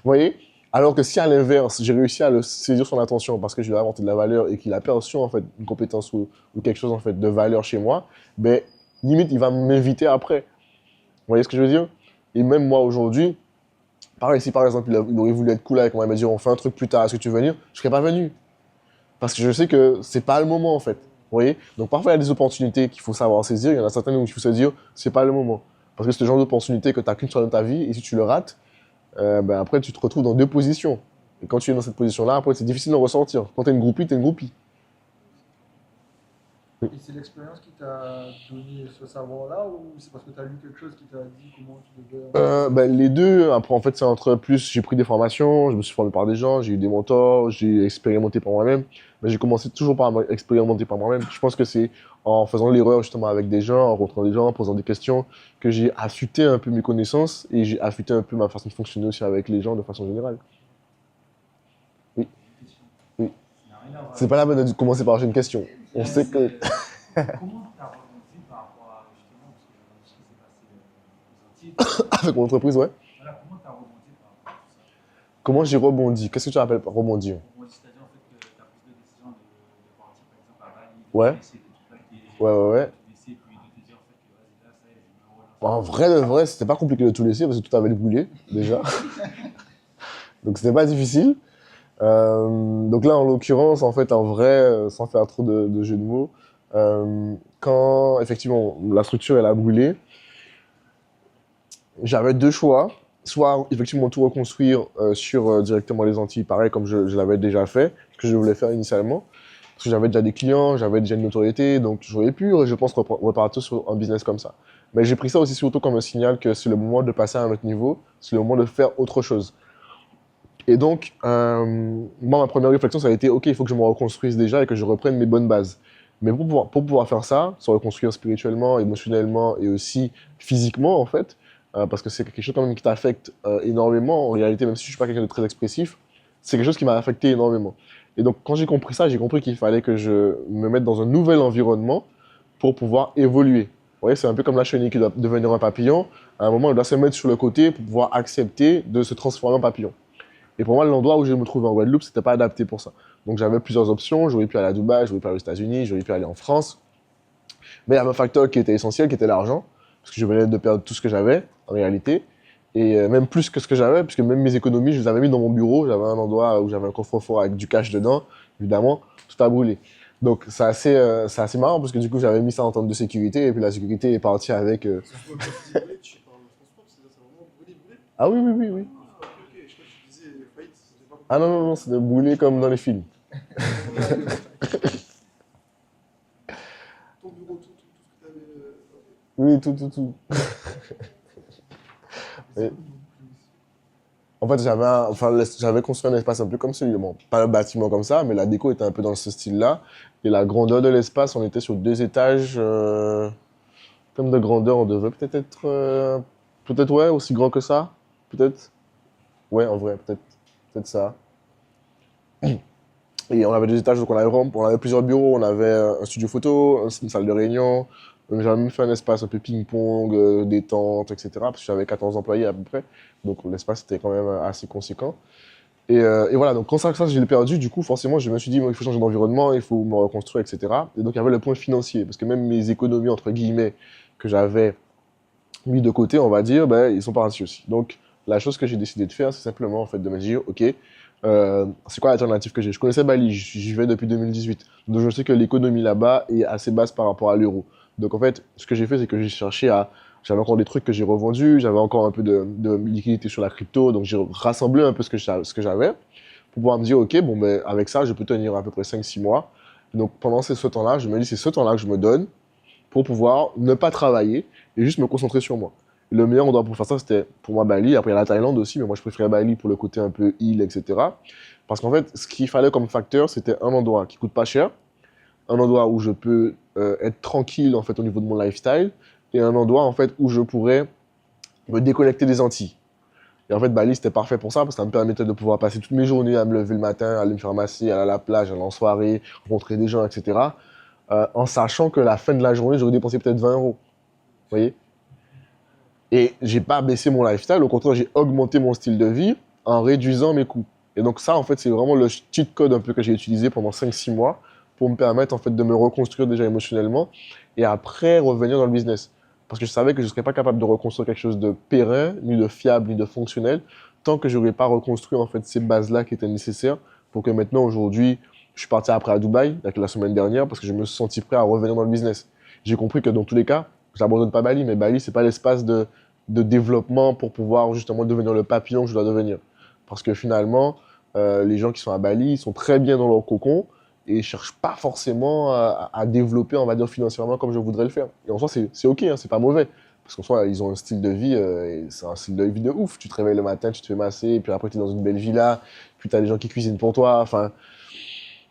Vous voyez? Alors que si à l'inverse, j'ai réussi à le saisir son attention parce que je lui ai apporté de la valeur et qu'il a perçu en fait une compétence ou quelque chose en fait de valeur chez moi, ben limite il va m'inviter après. Vous voyez ce que je veux dire? Et même moi aujourd'hui, pareil, si par exemple il aurait voulu être cool avec moi, il m'a dit on fait un truc plus tard, est-ce que tu veux venir? Je serais pas venu. Parce que je sais que c'est pas le moment en fait. Vous voyez? Donc parfois il y a des opportunités qu'il faut savoir saisir, il y en a certaines où il faut se dire c'est pas le moment. Parce que c'est le genre d'opportunité que tu n'as qu'une seule dans ta vie et si tu le rates, ben après tu te retrouves dans deux positions. Et quand tu es dans cette position-là, après c'est difficile d'en ressortir. Quand tu es une groupie, tu es une groupie. Et c'est l'expérience qui t'a donné ce savoir-là ou c'est parce que tu as lu quelque chose qui t'a dit comment tu devais... Ben, les deux, après en fait c'est entre plus, j'ai pris des formations, je me suis formé par des gens, j'ai eu des mentors, j'ai expérimenté par moi-même. Mais j'ai commencé toujours par expérimenter par moi-même. Je pense que c'est en faisant l'erreur justement avec des gens, en rencontrant des gens, en posant des questions, que j'ai affûté un peu mes connaissances et j'ai affûté un peu ma façon de fonctionner aussi avec les gens de façon générale. Oui. Oui. C'est pas la peine de commencer par une question. On sait que... Comment tu as rebondi par rapport à justement ce qui s'est passé aux Antilles? Avec mon entreprise, ouais. Voilà, comment tu as rebondi par rapport à tout ça? Comment j'ai rebondi? Qu'est-ce que tu appelles rebondir? C'est-à-dire en fait que tu as pris la décision de partir par exemple à Bali, Ouais. de laisser tout plaquer, Ouais. de laisser, puis de te dire en fait que vas-y là, ça y est, je me relance. En vrai de vrai, c'était pas compliqué de tout laisser parce que tout avait brûlé déjà. Donc c'était pas difficile. Donc là, en l'occurrence, en fait, en vrai, sans faire trop de jeux de mots, quand effectivement la structure elle a brûlé, j'avais deux choix. Soit effectivement tout reconstruire sur directement les Antilles, pareil comme je l'avais déjà fait, ce que je voulais faire initialement. Parce que j'avais déjà des clients, j'avais déjà une notoriété, donc j'aurais pu, je pense, repartir sur un business comme ça. Mais j'ai pris ça aussi surtout comme un signal que c'est le moment de passer à un autre niveau, c'est le moment de faire autre chose. Et donc, moi, ma première réflexion, ça a été, ok, il faut que je me reconstruise déjà et que je reprenne mes bonnes bases. Mais pour pouvoir faire ça, se reconstruire spirituellement, émotionnellement et aussi physiquement, en fait, parce que c'est quelque chose quand même qui t'affecte énormément, en réalité, même si je ne suis pas quelqu'un de très expressif, c'est quelque chose qui m'a affecté énormément. Et donc, quand j'ai compris ça, j'ai compris qu'il fallait que je me mette dans un nouvel environnement pour pouvoir évoluer. Vous voyez, c'est un peu comme la chenille qui doit devenir un papillon. À un moment, elle doit se mettre sur le côté pour pouvoir accepter de se transformer en papillon. Et pour moi, l'endroit où je me trouvais en Guadeloupe, c'était pas adapté pour ça. Donc j'avais plusieurs options. J'aurais pu aller à Dubaï, j'aurais pu aller aux États-Unis, j'aurais pu aller en France. Mais il y avait un facteur qui était essentiel, qui était l'argent. Parce que je venais de perdre tout ce que j'avais, en réalité. Et même plus que ce que j'avais, puisque même mes économies, je les avais mis dans mon bureau. J'avais un endroit où j'avais un coffre-fort avec du cash dedans. Évidemment, tout a brûlé. Donc c'est assez marrant, parce que du coup, j'avais mis ça en termes de sécurité. Et puis la sécurité est partie avec... Ah oui. Ah non, c'est de brûler comme dans les films. Ton bureau, tout ce que tu avais. Oui, tout. Et... En fait, j'avais construit un espace un peu comme celui-là. Bon, pas un bâtiment comme ça, mais la déco était un peu dans ce style-là. Et la grandeur de l'espace, on était sur 2 étages. Comme de grandeur, on devait peut-être être... peut-être, ouais, aussi grand que ça. Peut-être. Ouais, en vrai, peut-être ça. Et on avait 2 étages, donc on avait plusieurs bureaux, on avait un studio photo, une salle de réunion, j'avais même fait un espace un peu ping-pong, détente, etc. Parce que j'avais 14 employés à peu près, donc l'espace était quand même assez conséquent. Et voilà, donc quand ça je l'ai perdu, du coup forcément je me suis dit, il faut changer d'environnement, il faut me reconstruire, etc. Et donc il y avait le point financier, parce que même mes économies, entre guillemets, que j'avais mis de côté, on va dire, ben, ils sont partis aussi. Donc la chose que j'ai décidé de faire, c'est simplement en fait, de me dire, ok, c'est quoi l'alternative que j'ai? Je connaissais Bali, j'y vais depuis 2018. Donc je sais que l'économie là-bas est assez basse par rapport à l'euro. Donc en fait, ce que j'ai fait, c'est que j'ai cherché à... J'avais encore des trucs que j'ai revendus, j'avais encore un peu de liquidité sur la crypto, donc j'ai rassemblé un peu ce que j'avais pour pouvoir me dire, ok, bon, ben, avec ça, je peux tenir à peu près 5-6 mois. Donc pendant ce temps-là, je me dis, c'est ce temps-là que je me donne pour pouvoir ne pas travailler et juste me concentrer sur moi. Le meilleur endroit pour faire ça, c'était pour moi Bali. Après, il y a la Thaïlande aussi, mais moi, je préférais Bali pour le côté un peu île, etc. Parce qu'en fait, ce qu'il fallait comme facteur, c'était un endroit qui coûte pas cher, un endroit où je peux être tranquille, en fait, au niveau de mon lifestyle, et un endroit, en fait, où je pourrais me déconnecter des Antilles. Et en fait, Bali, c'était parfait pour ça, parce que ça me permettait de pouvoir passer toutes mes journées à me lever le matin, aller me faire masser, aller à la plage, aller en soirée, rencontrer des gens, etc. En sachant que la fin de la journée, j'aurais dépensé peut-être 20 euros. Vous voyez? Et j'ai pas baissé mon lifestyle, au contraire, j'ai augmenté mon style de vie en réduisant mes coûts. Et donc ça, en fait, c'est vraiment le cheat code un peu que j'ai utilisé pendant 5-6 mois pour me permettre, en fait, de me reconstruire déjà émotionnellement et après revenir dans le business. Parce que je savais que je ne serais pas capable de reconstruire quelque chose de périn, ni de fiable, ni de fonctionnel, tant que je n'aurais pas reconstruit, en fait, ces bases-là qui étaient nécessaires pour que maintenant, aujourd'hui, je suis parti après à Dubaï, la semaine dernière, parce que je me suis senti prêt à revenir dans le business. J'ai compris que dans tous les cas, je n'abandonne pas Bali, mais Bali, ce n'est pas l'espace de développement pour pouvoir justement devenir le papillon que je dois devenir. Parce que finalement, les gens qui sont à Bali, ils sont très bien dans leur cocon et ne cherchent pas forcément à développer, on va dire, financièrement comme je voudrais le faire. Et en soi, c'est OK, hein, c'est pas mauvais. Parce qu'en soi, ils ont un style de vie, et c'est un style de vie de ouf. Tu te réveilles le matin, tu te fais masser, et puis après, tu es dans une belle villa, puis tu as des gens qui cuisinent pour toi. Enfin,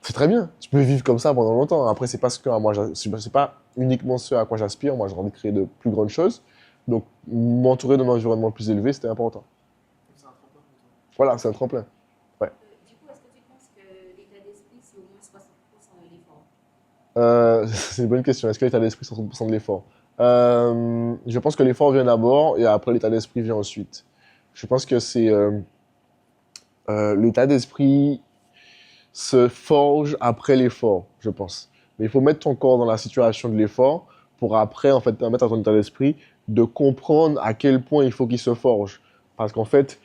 c'est très bien. Tu peux vivre comme ça pendant longtemps. Après, c'est pas ce que moi, c'est pas uniquement ce à quoi j'aspire. Moi, j'ai envie de créer de plus grandes choses. Donc, m'entourer d'un environnement plus élevé, c'était important. C'est un tremplin pour toi. Voilà, c'est un tremplin. Du coup, est-ce que tu penses que l'état d'esprit, c'est au moins 60% de l'effort? C'est une bonne question. Est-ce que l'état d'esprit, c'est 60% de l'effort? Je pense que l'effort vient d'abord et après, l'état d'esprit vient ensuite. Je pense que c'est l'état d'esprit se forge après l'effort, je pense. Mais il faut mettre ton corps dans la situation de l'effort pour après, en fait, permettre à ton état d'esprit de comprendre à quel point il faut qu'il se forge. Parce qu'en fait,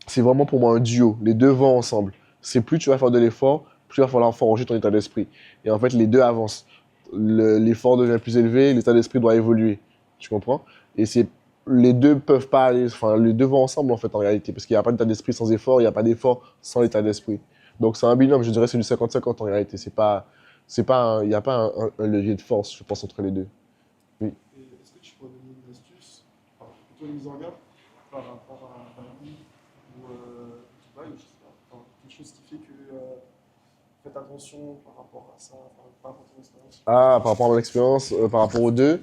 c'est vraiment pour moi un duo. Les deux vont ensemble. C'est plus tu vas faire de l'effort, plus il va falloir forger ton état d'esprit. Et en fait, les deux avancent. L'effort devient plus élevé, l'état d'esprit doit évoluer. Tu comprends? Et c'est les deux peuvent pas aller, enfin, les deux vont ensemble en fait en réalité, parce qu'il n'y a pas d'état d'esprit sans effort, il n'y a pas d'effort sans l'état d'esprit. Donc c'est un binôme, je dirais c'est du 50-50 en réalité. Il n'y a pas un levier de force, je pense, entre les deux. Et est-ce que tu pourrais donner une astuce, enfin, plutôt une mise en garde par rapport à Bali ou Dubaï, je sais pas, enfin, quelque chose qui fait que faites attention par rapport à ça, enfin, par rapport à ton expérience. Ah, par rapport à mon expérience, par rapport aux deux,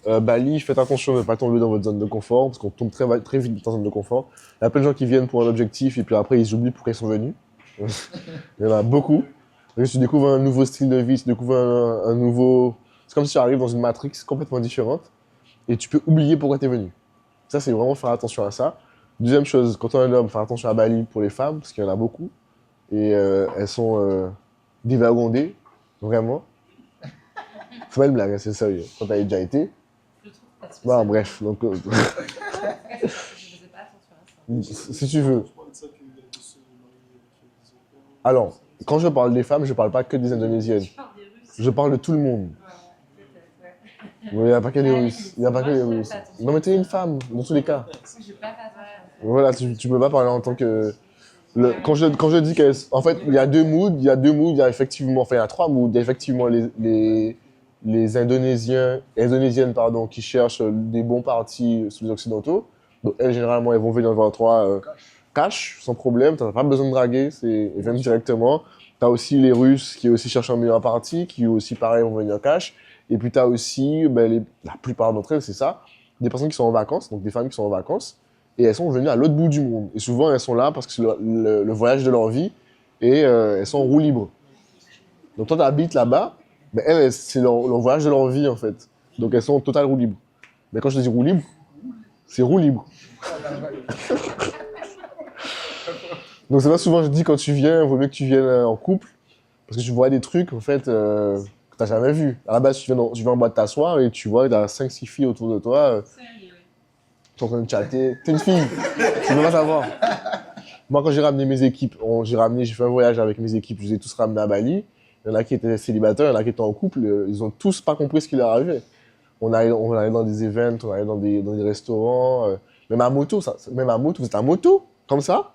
Bali, faites attention de ne pas tomber dans votre zone de confort, parce qu'on tombe très vite dans la zone de confort. Il y a plein de gens qui viennent pour un objectif et puis après ils oublient pourquoi ils sont venus. Il y en a beaucoup. Et tu découvres un nouveau style de vie, tu découvres un nouveau... C'est comme si tu arrives dans une matrix complètement différente et tu peux oublier pourquoi tu es venu. Ça, c'est vraiment faire attention à ça. Deuxième chose, quand on est un homme, faire attention à Bali pour les femmes, parce qu'il y en a beaucoup. Et elles sont dévergondées, vraiment. C'est pas une blague, hein, c'est sérieux. Quand tu as déjà été. Non, bref. Donc, Je faisais pas attention à ça. si tu veux. Je parle de ça qu'il y a de se marier avec des Européens. Alors, quand je parle des femmes, je parle pas que des Indonésiennes. Tu parles des Russes? Je parle de tout le monde. Peut-être, ouais. Il n'y a pas que des Russes. Il n'y a pas que Moi, des je fais Russes. pas attention. Non, mais t'es une femme, dans tous les cas. J'ai pas fait attention. Voilà, tu peux pas parler en tant que... Quand je dis qu'en fait, il y a deux moods, il y a effectivement... Enfin, il y a trois moods. Il y a effectivement les Indonésiennes, pardon, qui cherchent des bons partis sous les Occidentaux. Donc, elles, généralement, elles vont venir vers toi cash, sans problème. Tu n'as pas besoin de draguer, elles viennent directement. Tu as aussi les Russes qui aussi cherchent un meilleur parti, qui aussi, pareil, vont venir cash. Et puis, tu as aussi, la plupart d'entre elles, c'est ça, des personnes qui sont en vacances, donc des femmes qui sont en vacances, et elles sont venues à l'autre bout du monde. Et souvent, elles sont là parce que c'est le voyage de leur vie, et elles sont en roue libre. Donc, toi, tu habites là-bas, mais elles, c'est leur voyage de leur vie, en fait. Donc, elles sont en total roue libre. Mais quand je te dis roue libre, c'est roue libre. Donc, c'est pas souvent, je dis, quand tu viens, il vaut mieux que tu viennes en couple, parce que tu vois des trucs, en fait, que t'as jamais vu. À la base, tu viens en boîte t'asseoir et tu vois, t'as 5-6 filles autour de toi. Tu es en train de chatter. T'es une fille, tu peux pas savoir. Moi, quand j'ai ramené mes équipes, j'ai fait un voyage avec mes équipes, je les ai tous ramenés à Bali. Il y en a qui étaient célibataires, il y en a qui étaient en couple. Ils ont tous pas compris ce qui leur arrivait. On allait dans des events, on allait dans des restaurants. Même à moto, vous êtes à moto, comme ça.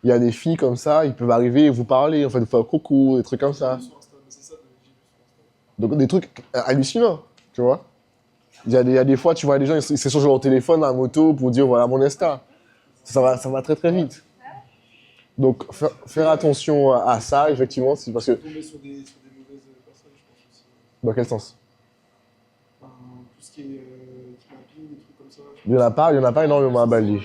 Il y a des filles comme ça, ils peuvent arriver et vous parler, en fait, vous faire coucou, des trucs comme ça. Sur Insta, mais c'est ça, j'ai vu sur Insta. Donc des trucs hallucinants, tu vois. Il y a des fois, tu vois des gens, ils s'échangent leur téléphone à la moto pour dire voilà mon Insta. Ça va très très vite. Donc faire attention à ça, effectivement, c'est parce que. Tomber sur des mauvaises personnes, je pense aussi. Dans quel sens? Enfin, tout ce qui est kidnapping, des trucs comme ça. Il y en a pas énormément à Bali.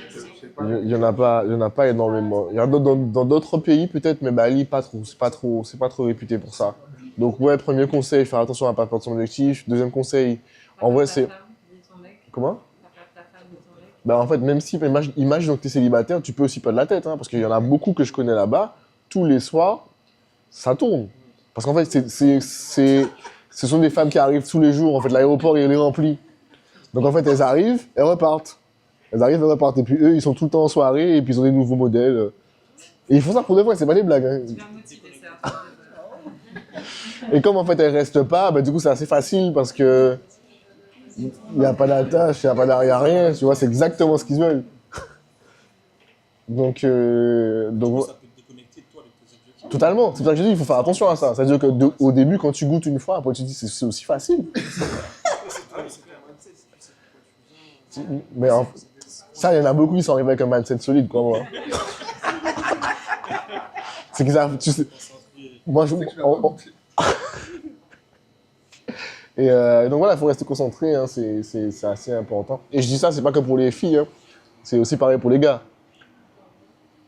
Il y en a pas énormément. Il y en a dans d'autres pays peut-être, mais Bali pas trop. C'est pas trop réputé pour ça. Donc ouais, premier conseil, faire attention à ne pas perdre son objectif. Deuxième conseil, en vrai c'est. Comment? Bah en fait, même si, imagine que tu es célibataire, tu peux aussi perdre la tête, hein, parce qu'il y en a beaucoup que je connais là-bas, tous les soirs, ça tourne. Parce qu'en fait, ce sont des femmes qui arrivent tous les jours, en fait, l'aéroport il est rempli. Donc en fait, elles arrivent, elles repartent. Elles arrivent, elles repartent. Et puis eux, ils sont tout le temps en soirée, et puis ils ont des nouveaux modèles. Et ils font ça pour de vrai, c'est pas des blagues. Hein. Et comme en fait, elles restent pas, bah, du coup, c'est assez facile, parce que il n'y a pas d'attache, il n'y a pas d'arrière, rien, tu vois, c'est exactement ce qu'ils veulent. Donc Ça peut te déconnecter de toi avec tes objectifs. totalement, c'est pour ça que je dis, il faut faire attention à ça. C'est-à-dire qu'au début, quand tu goûtes une fois, après tu te dis, c'est aussi facile. Mais ça, il y en a beaucoup qui sont arrivés avec un mindset solide, quoi, moi. C'est qu'ils savent, tu sais, moi, Et donc voilà, il faut rester concentré, hein, c'est assez important. Et je dis ça, c'est pas que pour les filles, hein, c'est aussi pareil pour les gars.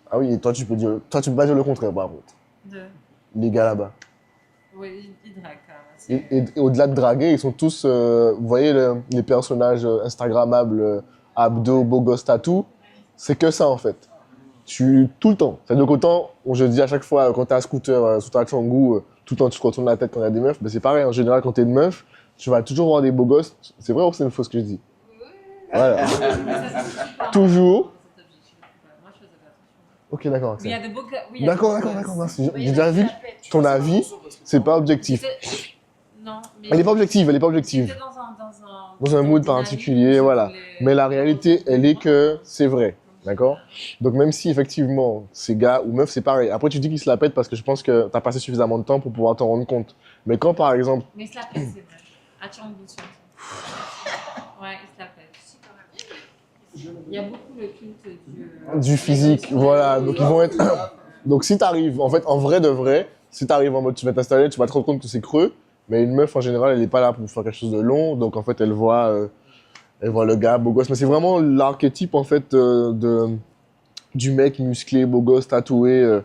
Ah oui, toi tu peux pas dire le contraire par contre. Les gars là-bas. Oui, ils draguent. Et au-delà de draguer, ils sont tous, vous voyez les personnages Instagrammables, abdos, beaux gosses, tatou, c'est que ça en fait. Tout le temps. C'est-à-dire qu'autant, je dis à chaque fois, quand t'es à scooter, sur ta Canggu, tout le temps tu te retournes la tête quand il y a des meufs, ben c'est pareil, en général quand t'es une meuf, tu vas toujours voir des beaux gosses. C'est vrai ou c'est une fausse que je dis? Voilà. Toujours. Ok, d'accord. Il y a de beaux gars. Oui, D'accord, merci. J'ai déjà vu ton avis, c'est pas objectif. Non, mais Elle est pas objective, elle est pas objective. Dans un mood particulier, voilà. Mais la réalité, elle est que c'est vrai, d'accord? Donc même si effectivement, ces gars ou meufs, c'est pareil. Après, tu dis qu'ils se la pètent parce que je pense que t'as passé suffisamment de temps pour pouvoir t'en rendre compte. Mais quand, par exemple... Mais ils se la pètent, c'est vrai. À Canggu, surtout. Ouais, ils se la pètent. Il y a beaucoup le culte du physique, voilà. Donc ils vont être... Donc si t'arrives, en fait, en vrai de vrai, si t'arrives en mode tu vas t'installer, tu vas te rendre compte que c'est creux, mais une meuf en général, elle est pas là pour faire quelque chose de long, donc en fait, elle voit le gars beau gosse. Mais c'est vraiment l'archétype en fait du mec musclé, beau gosse, tatoué,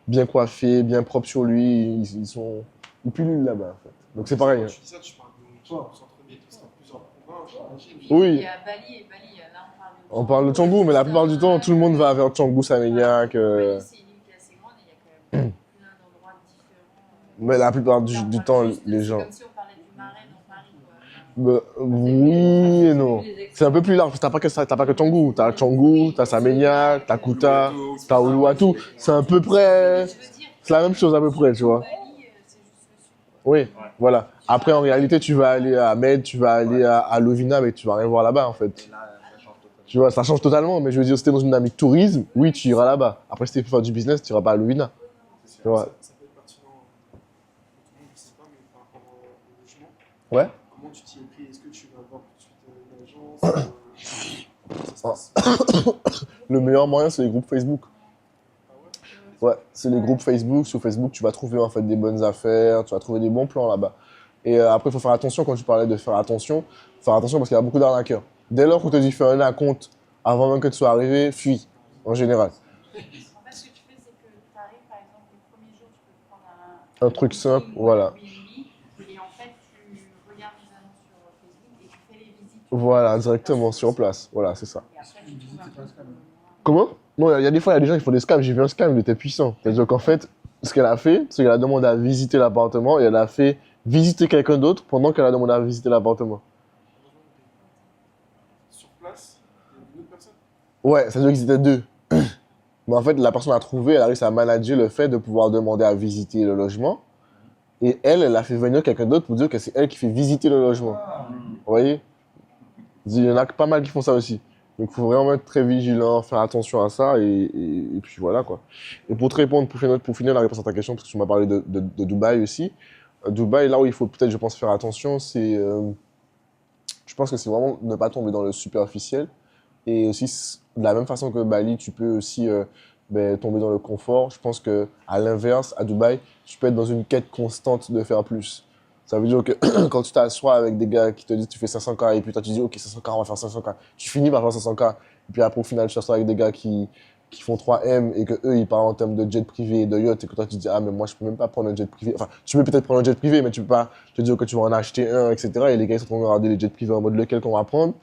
bien coiffé, bien propre sur lui. Ils pullulent là-bas en fait. Donc c'est pareil. Quand tu dis ça, tu parles de centre-ville, qui sera plus en province, j'imagine. Oui. Il y a Bali et Bali, là on parle de Canggu, mais la plupart du temps, tout le monde va vers Canggu, Seminyak. Bali, c'est une île qui est assez grande et il y a quand même plein d'endroits différents. Mais la plupart du temps, les gens. C'est comme si on parlait du Marais dans Paris, quoi. Oui et non. C'est un peu plus large, parce que t'as pas que Canggu. T'as Canggu, t'as Seminyak, t'as Kuta, t'as Uluwatu. C'est à peu près... C'est la même chose à peu près, tu vois. Oui, voilà. Après, en réalité, tu vas aller à Med, tu vas aller à Lovina, mais tu vas rien voir là-bas, en fait. Tu vois, ça change totalement, mais je veux dire, si t'es dans une dynamique tourisme, oui, tu iras là-bas. Après, si t'es pour faire du business, tu iras pas à Lovina. Tu vois. Ça peut être pertinent pour tout le monde, je sais pas, mais par rapport au logement. Ouais. Comment tu t'y es pris? Est-ce que tu vas voir tout de suite une agence? Ça se passe? Le meilleur moyen, c'est les groupes Facebook. Ouais, c'est les groupes Facebook. Sur Facebook, tu vas trouver en fait des bonnes affaires, tu vas trouver des bons plans là-bas. Et après, il faut faire attention quand tu parlais de faire attention parce qu'il y a beaucoup d'arnaqueurs. Dès lors qu'on te dit fais un compte avant même que tu sois arrivé, fuis, en général. En fait, ce que tu fais, c'est que tu arrives, par exemple, les premiers jours, tu peux prendre Un truc simple, voilà. Et en fait, tu regardes les annonces sur Facebook et tu fais les visites. Voilà, directement sur place. Voilà, c'est ça. Et après, tu trouves un peu. Comment? Non, il y a des fois, il y a des gens qui font des scams. J'ai vu un scam, il était puissant. C'est-à-dire qu'en fait, ce qu'elle a fait, c'est qu'elle a demandé à visiter l'appartement et elle a fait visiter quelqu'un d'autre pendant qu'elle a demandé à visiter l'appartement. Sur place, il y a une autre personne? Ouais, ça veut dire qu'ils étaient deux. Mais en fait, la personne a trouvé, elle a réussi à manager le fait de pouvoir demander à visiter le logement. Et elle a fait venir quelqu'un d'autre pour dire que c'est elle qui fait visiter le logement. Vous voyez? Il y en a pas mal qui font ça aussi. Donc il faut vraiment être très vigilant, faire attention à ça, et puis voilà quoi. Et pour te répondre, pour finir la réponse à ta question, parce que tu m'as parlé de Dubaï aussi. Dubaï, là où il faut peut-être, je pense, faire attention, c'est Je pense que c'est vraiment ne pas tomber dans le superficiel. Et aussi, de la même façon que Bali, tu peux aussi tomber dans le confort. Je pense que à l'inverse, à Dubaï, tu peux être dans une quête constante de faire plus. Ça veut dire que quand tu t'assois avec des gars qui te disent tu fais 500K et puis toi tu dis ok 500K, on va faire 500K. Tu finis par faire 500K. Et puis après au final, tu t'assois avec des gars qui font 3M et que eux ils parlent en termes de jet privé et de yacht et que toi tu dis ah mais moi je peux même pas prendre un jet privé. Enfin, tu peux peut-être prendre un jet privé mais tu peux pas te dire que tu vas en acheter un, etc. Et les gars ils sont en train de regarder les jets privés en mode lequel qu'on va prendre.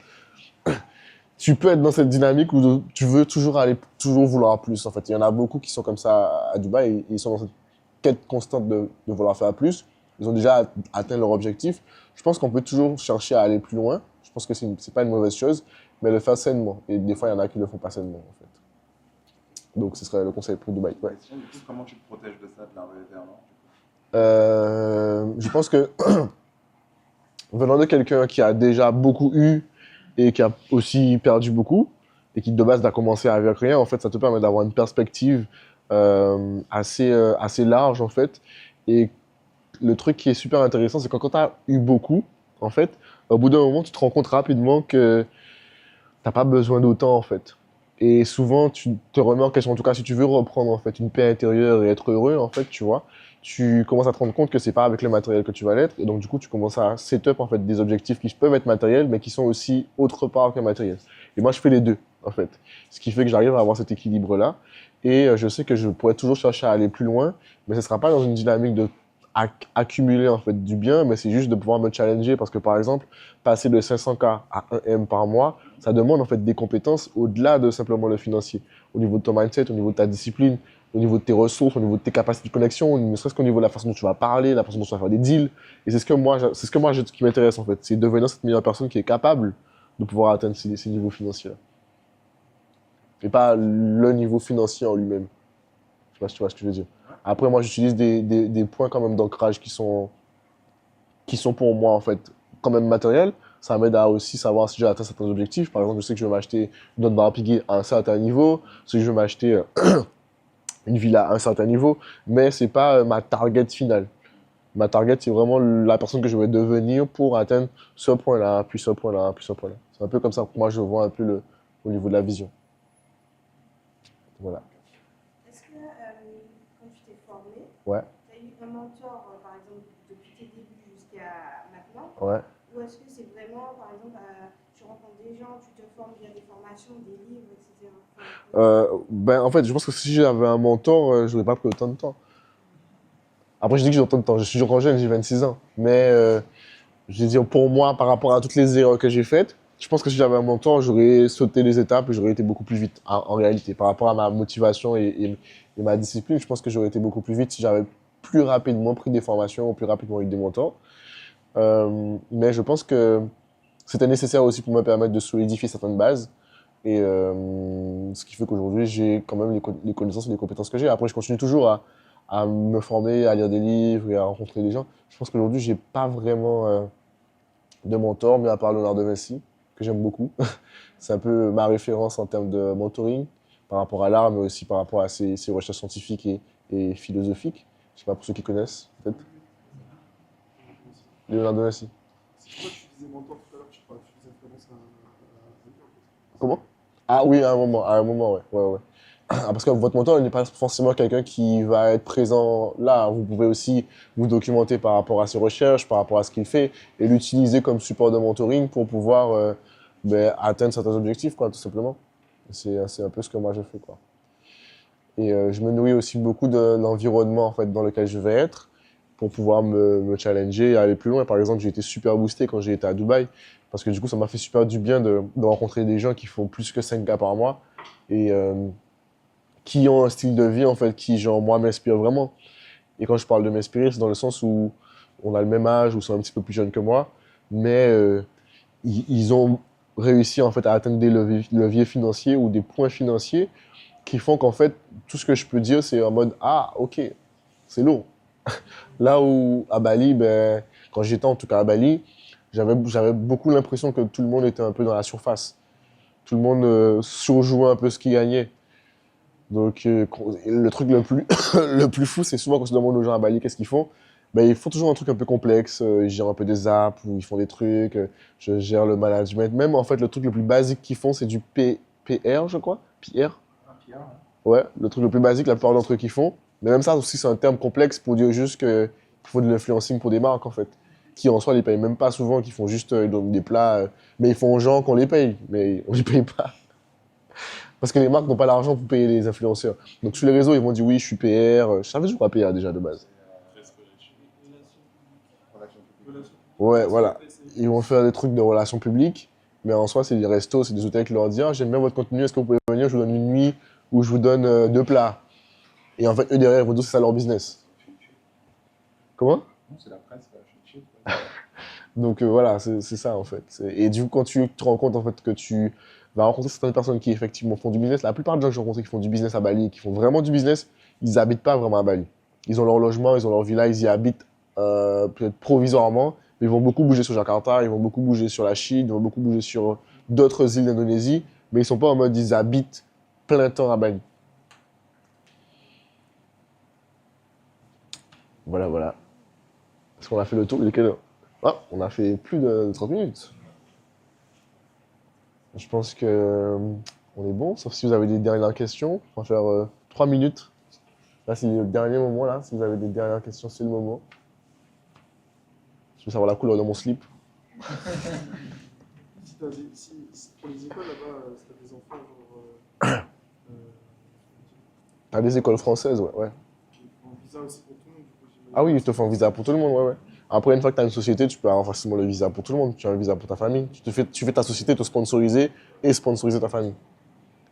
Tu peux être dans cette dynamique où tu veux toujours toujours vouloir plus. En fait, il y en a beaucoup qui sont comme ça à Dubaï et ils sont dans cette quête constante de vouloir faire plus. Ils ont déjà atteint leur objectif. Je pense qu'on peut toujours chercher à aller plus loin. Je pense que c'est pas une mauvaise chose, mais le faire sainement. Et des fois, il y en a qui le font pas sainement, en fait. Donc, ce serait le conseil pour Dubaï. Ouais. Du coup, comment tu te protèges de ça, de la rééternance? Je pense que venant de quelqu'un qui a déjà beaucoup eu et qui a aussi perdu beaucoup, et qui de base a commencé avec rien, en fait, ça te permet d'avoir une perspective assez large, en fait. Et le truc qui est super intéressant, c'est que quand tu as eu beaucoup, en fait, au bout d'un moment, tu te rends compte rapidement que t'as pas besoin d'autant, en fait. Et souvent, tu te remets en question, en tout cas, si tu veux reprendre, en fait, une paix intérieure et être heureux, en fait, tu vois, tu commences à te rendre compte que c'est pas avec le matériel que tu vas l'être. Et donc, du coup, tu commences à set up, en fait, des objectifs qui peuvent être matériels, mais qui sont aussi autre part que matériels. Et moi, je fais les deux, en fait. Ce qui fait que j'arrive à avoir cet équilibre-là. Et je sais que je pourrais toujours chercher à aller plus loin, mais ce sera pas dans une dynamique de accumuler en fait du bien, mais c'est juste de pouvoir me challenger parce que par exemple, passer de 500K à 1M par mois, ça demande en fait des compétences au-delà de simplement le financier. Au niveau de ton mindset, au niveau de ta discipline, au niveau de tes ressources, au niveau de tes capacités de connexion, ne serait-ce qu'au niveau de la façon dont tu vas parler, la façon dont tu vas faire des deals. Et c'est ce que moi, qui m'intéresse en fait, c'est devenir cette meilleure personne qui est capable de pouvoir atteindre ces niveaux financiers-là. Et pas le niveau financier en lui-même. Je sais pas si tu vois ce que je veux dire. Après, moi, j'utilise des points quand même d'ancrage qui sont pour moi, en fait, quand même matériels. Ça m'aide à aussi savoir si j'ai atteint certains objectifs. Par exemple, je sais que je vais m'acheter une autre barre à piguer à un certain niveau. Je sais que je vais m'acheter une villa à un certain niveau. Mais c'est pas ma target finale. Ma target, c'est vraiment la personne que je vais devenir pour atteindre ce point-là, puis ce point-là, puis ce point-là. C'est un peu comme ça que moi, je vois un peu au niveau de la vision. Voilà. Est-ce que quand tu t'es formé, Ouais. tu as eu un mentor, par exemple, depuis tes débuts jusqu'à maintenant? Ouais. Ou est-ce que c'est vraiment, par exemple, tu rencontres des gens, tu te formes via des formations, des livres, etc. En fait, je pense que si j'avais un mentor, je n'aurais pas pris autant de temps. Après, je dis que j'ai autant de temps. Je suis encore jeune, j'ai 26 ans. Mais je veux dire, pour moi, par rapport à toutes les erreurs que j'ai faites, je pense que si j'avais un mentor, j'aurais sauté les étapes et j'aurais été beaucoup plus vite, en réalité. Par rapport à ma motivation et ma discipline, je pense que j'aurais été beaucoup plus vite si j'avais plus rapidement pris des formations ou plus rapidement eu des mentors. Mais je pense que c'était nécessaire aussi pour me permettre de solidifier certaines bases. Et ce qui fait qu'aujourd'hui, j'ai quand même les connaissances et les compétences que j'ai. Après, je continue toujours à me former, à lire des livres et à rencontrer des gens. Je pense qu'aujourd'hui, j'ai pas vraiment de mentor, mais à part Leonardo de Vinci, que j'aime beaucoup. C'est un peu ma référence en termes de mentoring par rapport à l'art, mais aussi par rapport à ses recherches scientifiques et philosophiques. Je sais pas pour ceux qui connaissent, peut-être. Leonardo de Vinci. C'est pourquoi tu disais mentor tout à l'heure, tu faisais référence à lui, en fait. Comment? Ah oui, à un moment, ouais. Ouais. Ah, parce que votre mentor n'est pas forcément quelqu'un qui va être présent là. Vous pouvez aussi vous documenter par rapport à ses recherches, par rapport à ce qu'il fait, et l'utiliser comme support de mentoring pour pouvoir atteindre certains objectifs, quoi, tout simplement. C'est un peu ce que moi je fais, quoi. Et je me nourris aussi beaucoup de l'environnement en fait, dans lequel je vais être pour pouvoir me challenger et aller plus loin. Par exemple, j'ai été super boosté quand j'ai été à Dubaï parce que du coup, ça m'a fait super du bien de rencontrer des gens qui font plus que 5K par mois et qui ont un style de vie en fait qui, genre, moi, m'inspire vraiment. Et quand je parle de m'inspirer, c'est dans le sens où on a le même âge ou sont un petit peu plus jeunes que moi, mais ils ont réussi en fait à atteindre des leviers financiers ou des points financiers qui font qu'en fait, tout ce que je peux dire, c'est en mode « Ah, ok, c'est lourd ». Là où, à Bali, quand j'étais en tout cas à Bali, j'avais beaucoup l'impression que tout le monde était un peu dans la surface. Tout le monde surjouait un peu ce qu'il gagnait. Donc, le truc le plus fou, c'est souvent quand on se demande aux gens à Bali qu'est-ce qu'ils font, Ben, ils font toujours un truc un peu complexe. Ils gèrent un peu des apps ou ils font des trucs. Je gère le management. Même, en fait, le truc le plus basique qu'ils font, c'est du PR, je crois. PR. Un PR, hein. Ouais, le truc le plus basique, la plupart d'entre eux qui font. Mais même ça aussi, c'est un terme complexe pour dire juste qu'il faut de l'influencing pour des marques, en fait. Qui, en soi, les payent même pas souvent, qui font juste ils donnent des plats. Mais ils font aux gens qu'on les paye. Mais on les paye pas. Parce que les marques n'ont pas l'argent pour payer les influenceurs. Donc sur les réseaux, ils vont dire oui, je suis PR. Je savais toujours pas PR déjà de base. Ouais, voilà. Ils vont faire des trucs de relations publiques, mais en soi, c'est des restos, c'est des hôtels qui leur disent ah, j'aime bien votre contenu, est-ce que vous pouvez venir, je vous donne une nuit ou je vous donne 2 plats. Et en fait, eux derrière, ils vont dire c'est ça leur business. Comment? Non, c'est la presse, quoi. Je suis chill, quoi. Donc voilà, c'est ça en fait. Et du coup, quand tu te rends compte en fait que tu vas rencontrer certaines personnes qui effectivement font du business, la plupart des gens que j'ai rencontrés qui font du business à Bali, qui font vraiment du business, ils habitent pas vraiment à Bali. Ils ont leur logement, ils ont leur villa, ils y habitent peut-être provisoirement, mais ils vont beaucoup bouger sur Jakarta, ils vont beaucoup bouger sur la Chine, ils vont beaucoup bouger sur d'autres îles d'Indonésie, mais ils sont pas en mode ils habitent plein temps à Bali. Voilà, voilà. Est-ce qu'on a fait le tour? Il est quelle heure? Ah, on a fait plus de 30 minutes. Je pense que on est bon, sauf si vous avez des dernières questions. On va faire 3 minutes. Là, c'est le dernier moment, là. Si vous avez des dernières questions, c'est le moment. Je veux savoir la couleur de mon slip. Pour les écoles là-bas, si t'as des enfants, genre. T'as des écoles françaises, ouais. Un visa aussi pour tout le monde, du coup, j'imagine. Ah oui, ils te font un visa pour tout le monde, ouais. Après, une fois que tu as une société, tu peux avoir facilement le visa pour tout le monde. Tu as un visa pour ta famille. Tu fais ta société te sponsoriser et sponsoriser ta famille.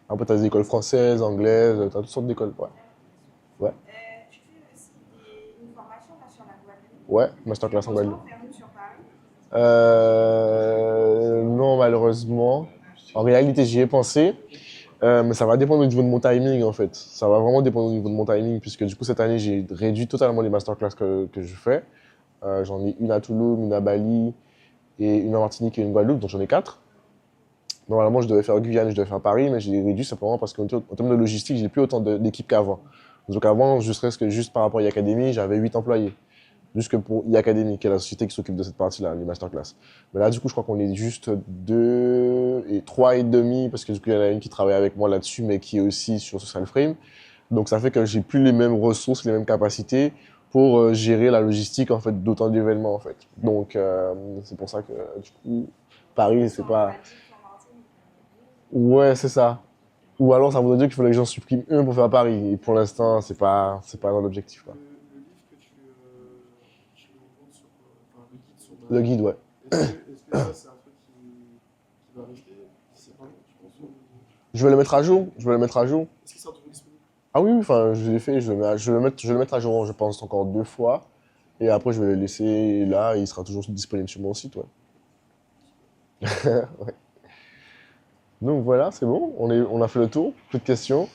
Après, tu as des écoles françaises, anglaises, tu as toutes sortes d'écoles. Ouais. Tu fais aussi une formation là, sur la Guadeloupe. Ouais, masterclass en Guadeloupe. Faire une sur Paris. Non, malheureusement. En réalité, j'y ai pensé. Mais ça va dépendre au niveau de mon timing, en fait. Ça va vraiment dépendre au niveau de mon timing, puisque du coup, cette année, j'ai réduit totalement les masterclass que je fais. J'en ai une à Toulouse, une à Bali, et une à Martinique et une à Guadeloupe, donc j'en ai 4. Normalement, je devais faire Guyane, je devais faire Paris, mais j'ai réduit simplement parce qu'en termes de logistique, j'ai plus autant d'équipes qu'avant. Donc avant, juste par rapport à e-Academy, j'avais 8 employés. Juste que pour e-Academy, qui est la société qui s'occupe de cette partie-là, les masterclass. Mais là, du coup, je crois qu'on est juste 2 et 3 et demi, parce que du coup, il y en a une qui travaille avec moi là-dessus, mais qui est aussi sur Social Frame. Donc ça fait que j'ai plus les mêmes ressources, les mêmes capacités pour gérer la logistique en fait d'autant d'événements en fait. Donc c'est pour ça que du coup Paris c'est pas. Ouais, c'est ça. Ou alors ça voudrait dire qu'il faudrait que j'en supprime un pour faire Paris. Et pour l'instant c'est pas dans l'objectif quoi. Le livre que tu vends sur. Enfin, le guide sur. Le guide, ouais. Est-ce que ça, c'est un truc qui va rester d'ici un an, tu penses Je vais le mettre à jour. Est-ce qu'il sera toujours disponible? Ah oui, enfin, je l'ai fait, je vais le mettre à jour, je pense, encore 2 fois. Et après, je vais le laisser là, et il sera toujours disponible sur mon site, ouais. Ouais. Donc voilà, c'est bon, on a fait le tour, plus de questions.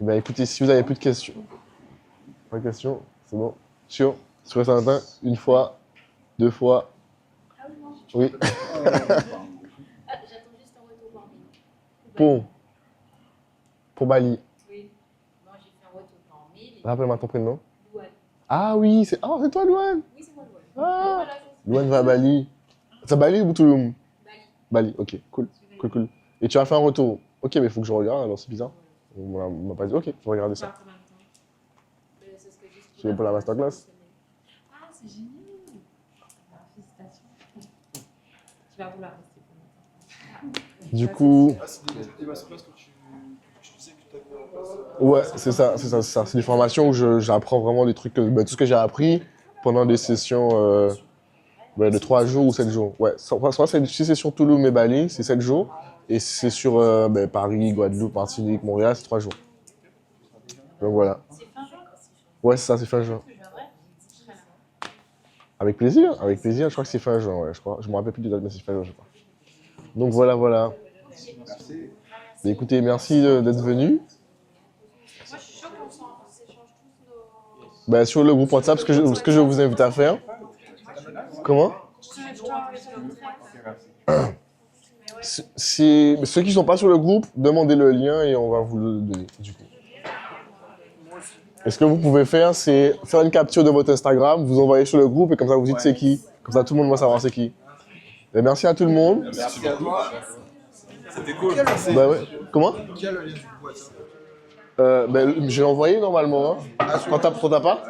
Eh ben, écoutez, si vous avez plus de questions, pas de questions, c'est bon. Sur Saint-Valentin, 1 fois, 2 fois. Ah oui, non. Oui. J'attends juste un retour par mail. Pour Bali. Oui. Non, j'ai fait un retour par mail. Rappelle-moi ton prénom. Louane. Ah oui, c'est toi, Louane. Oui, c'est moi, Louane. Ah. Voilà, Louane va à Bali. C'est à Bali ou Toulouse? Bali. Bali, ok, cool. Et tu as fait un retour. Ok, mais il faut que je regarde, alors c'est bizarre. On m'a pas dit, ok, je vais regarder ça. C'est pour la masterclass. Ah, c'est génial. Félicitations. Tu vas vouloir rester pour longtemps. Du coup. Ah, c'est des masterclass que tu disais que tu avais mis en place. Ouais, c'est ça. C'est des formations où j'apprends vraiment des trucs, tout ce que j'ai appris pendant des sessions de 3 jours ou 7 jours. Ouais, soit c'est 6 sessions Toulouse et Bali, c'est 7 jours. Et si c'est sur Paris, Guadeloupe, Martinique, Montréal, c'est 3 jours. Donc voilà. C'est fin juin. Ouais, c'est ça, c'est fin juin. Avec plaisir, je crois que c'est fin juin, ouais, je crois. Je me rappelle plus de date, mais c'est fin juin, je crois. Donc voilà. Mais écoutez, merci d'être venu. Moi, je suis chaud qu'on s'échange tous nos. Sur le groupe WhatsApp, ce que je vous invite à faire. Comment? Si ceux qui ne sont pas sur le groupe, demandez le lien et on va vous le donner, du coup. Et ce que vous pouvez faire, c'est faire une capture de votre Instagram, vous envoyez sur le groupe et comme ça vous dites c'est qui. Comme ça tout le monde va savoir c'est qui. Et merci à tout le monde. Merci à toi. C'était cool. Bah ouais. Comment? Qui a le lien du boîte? Ben, j'ai envoyé normalement. Hein. Quand t'as pas?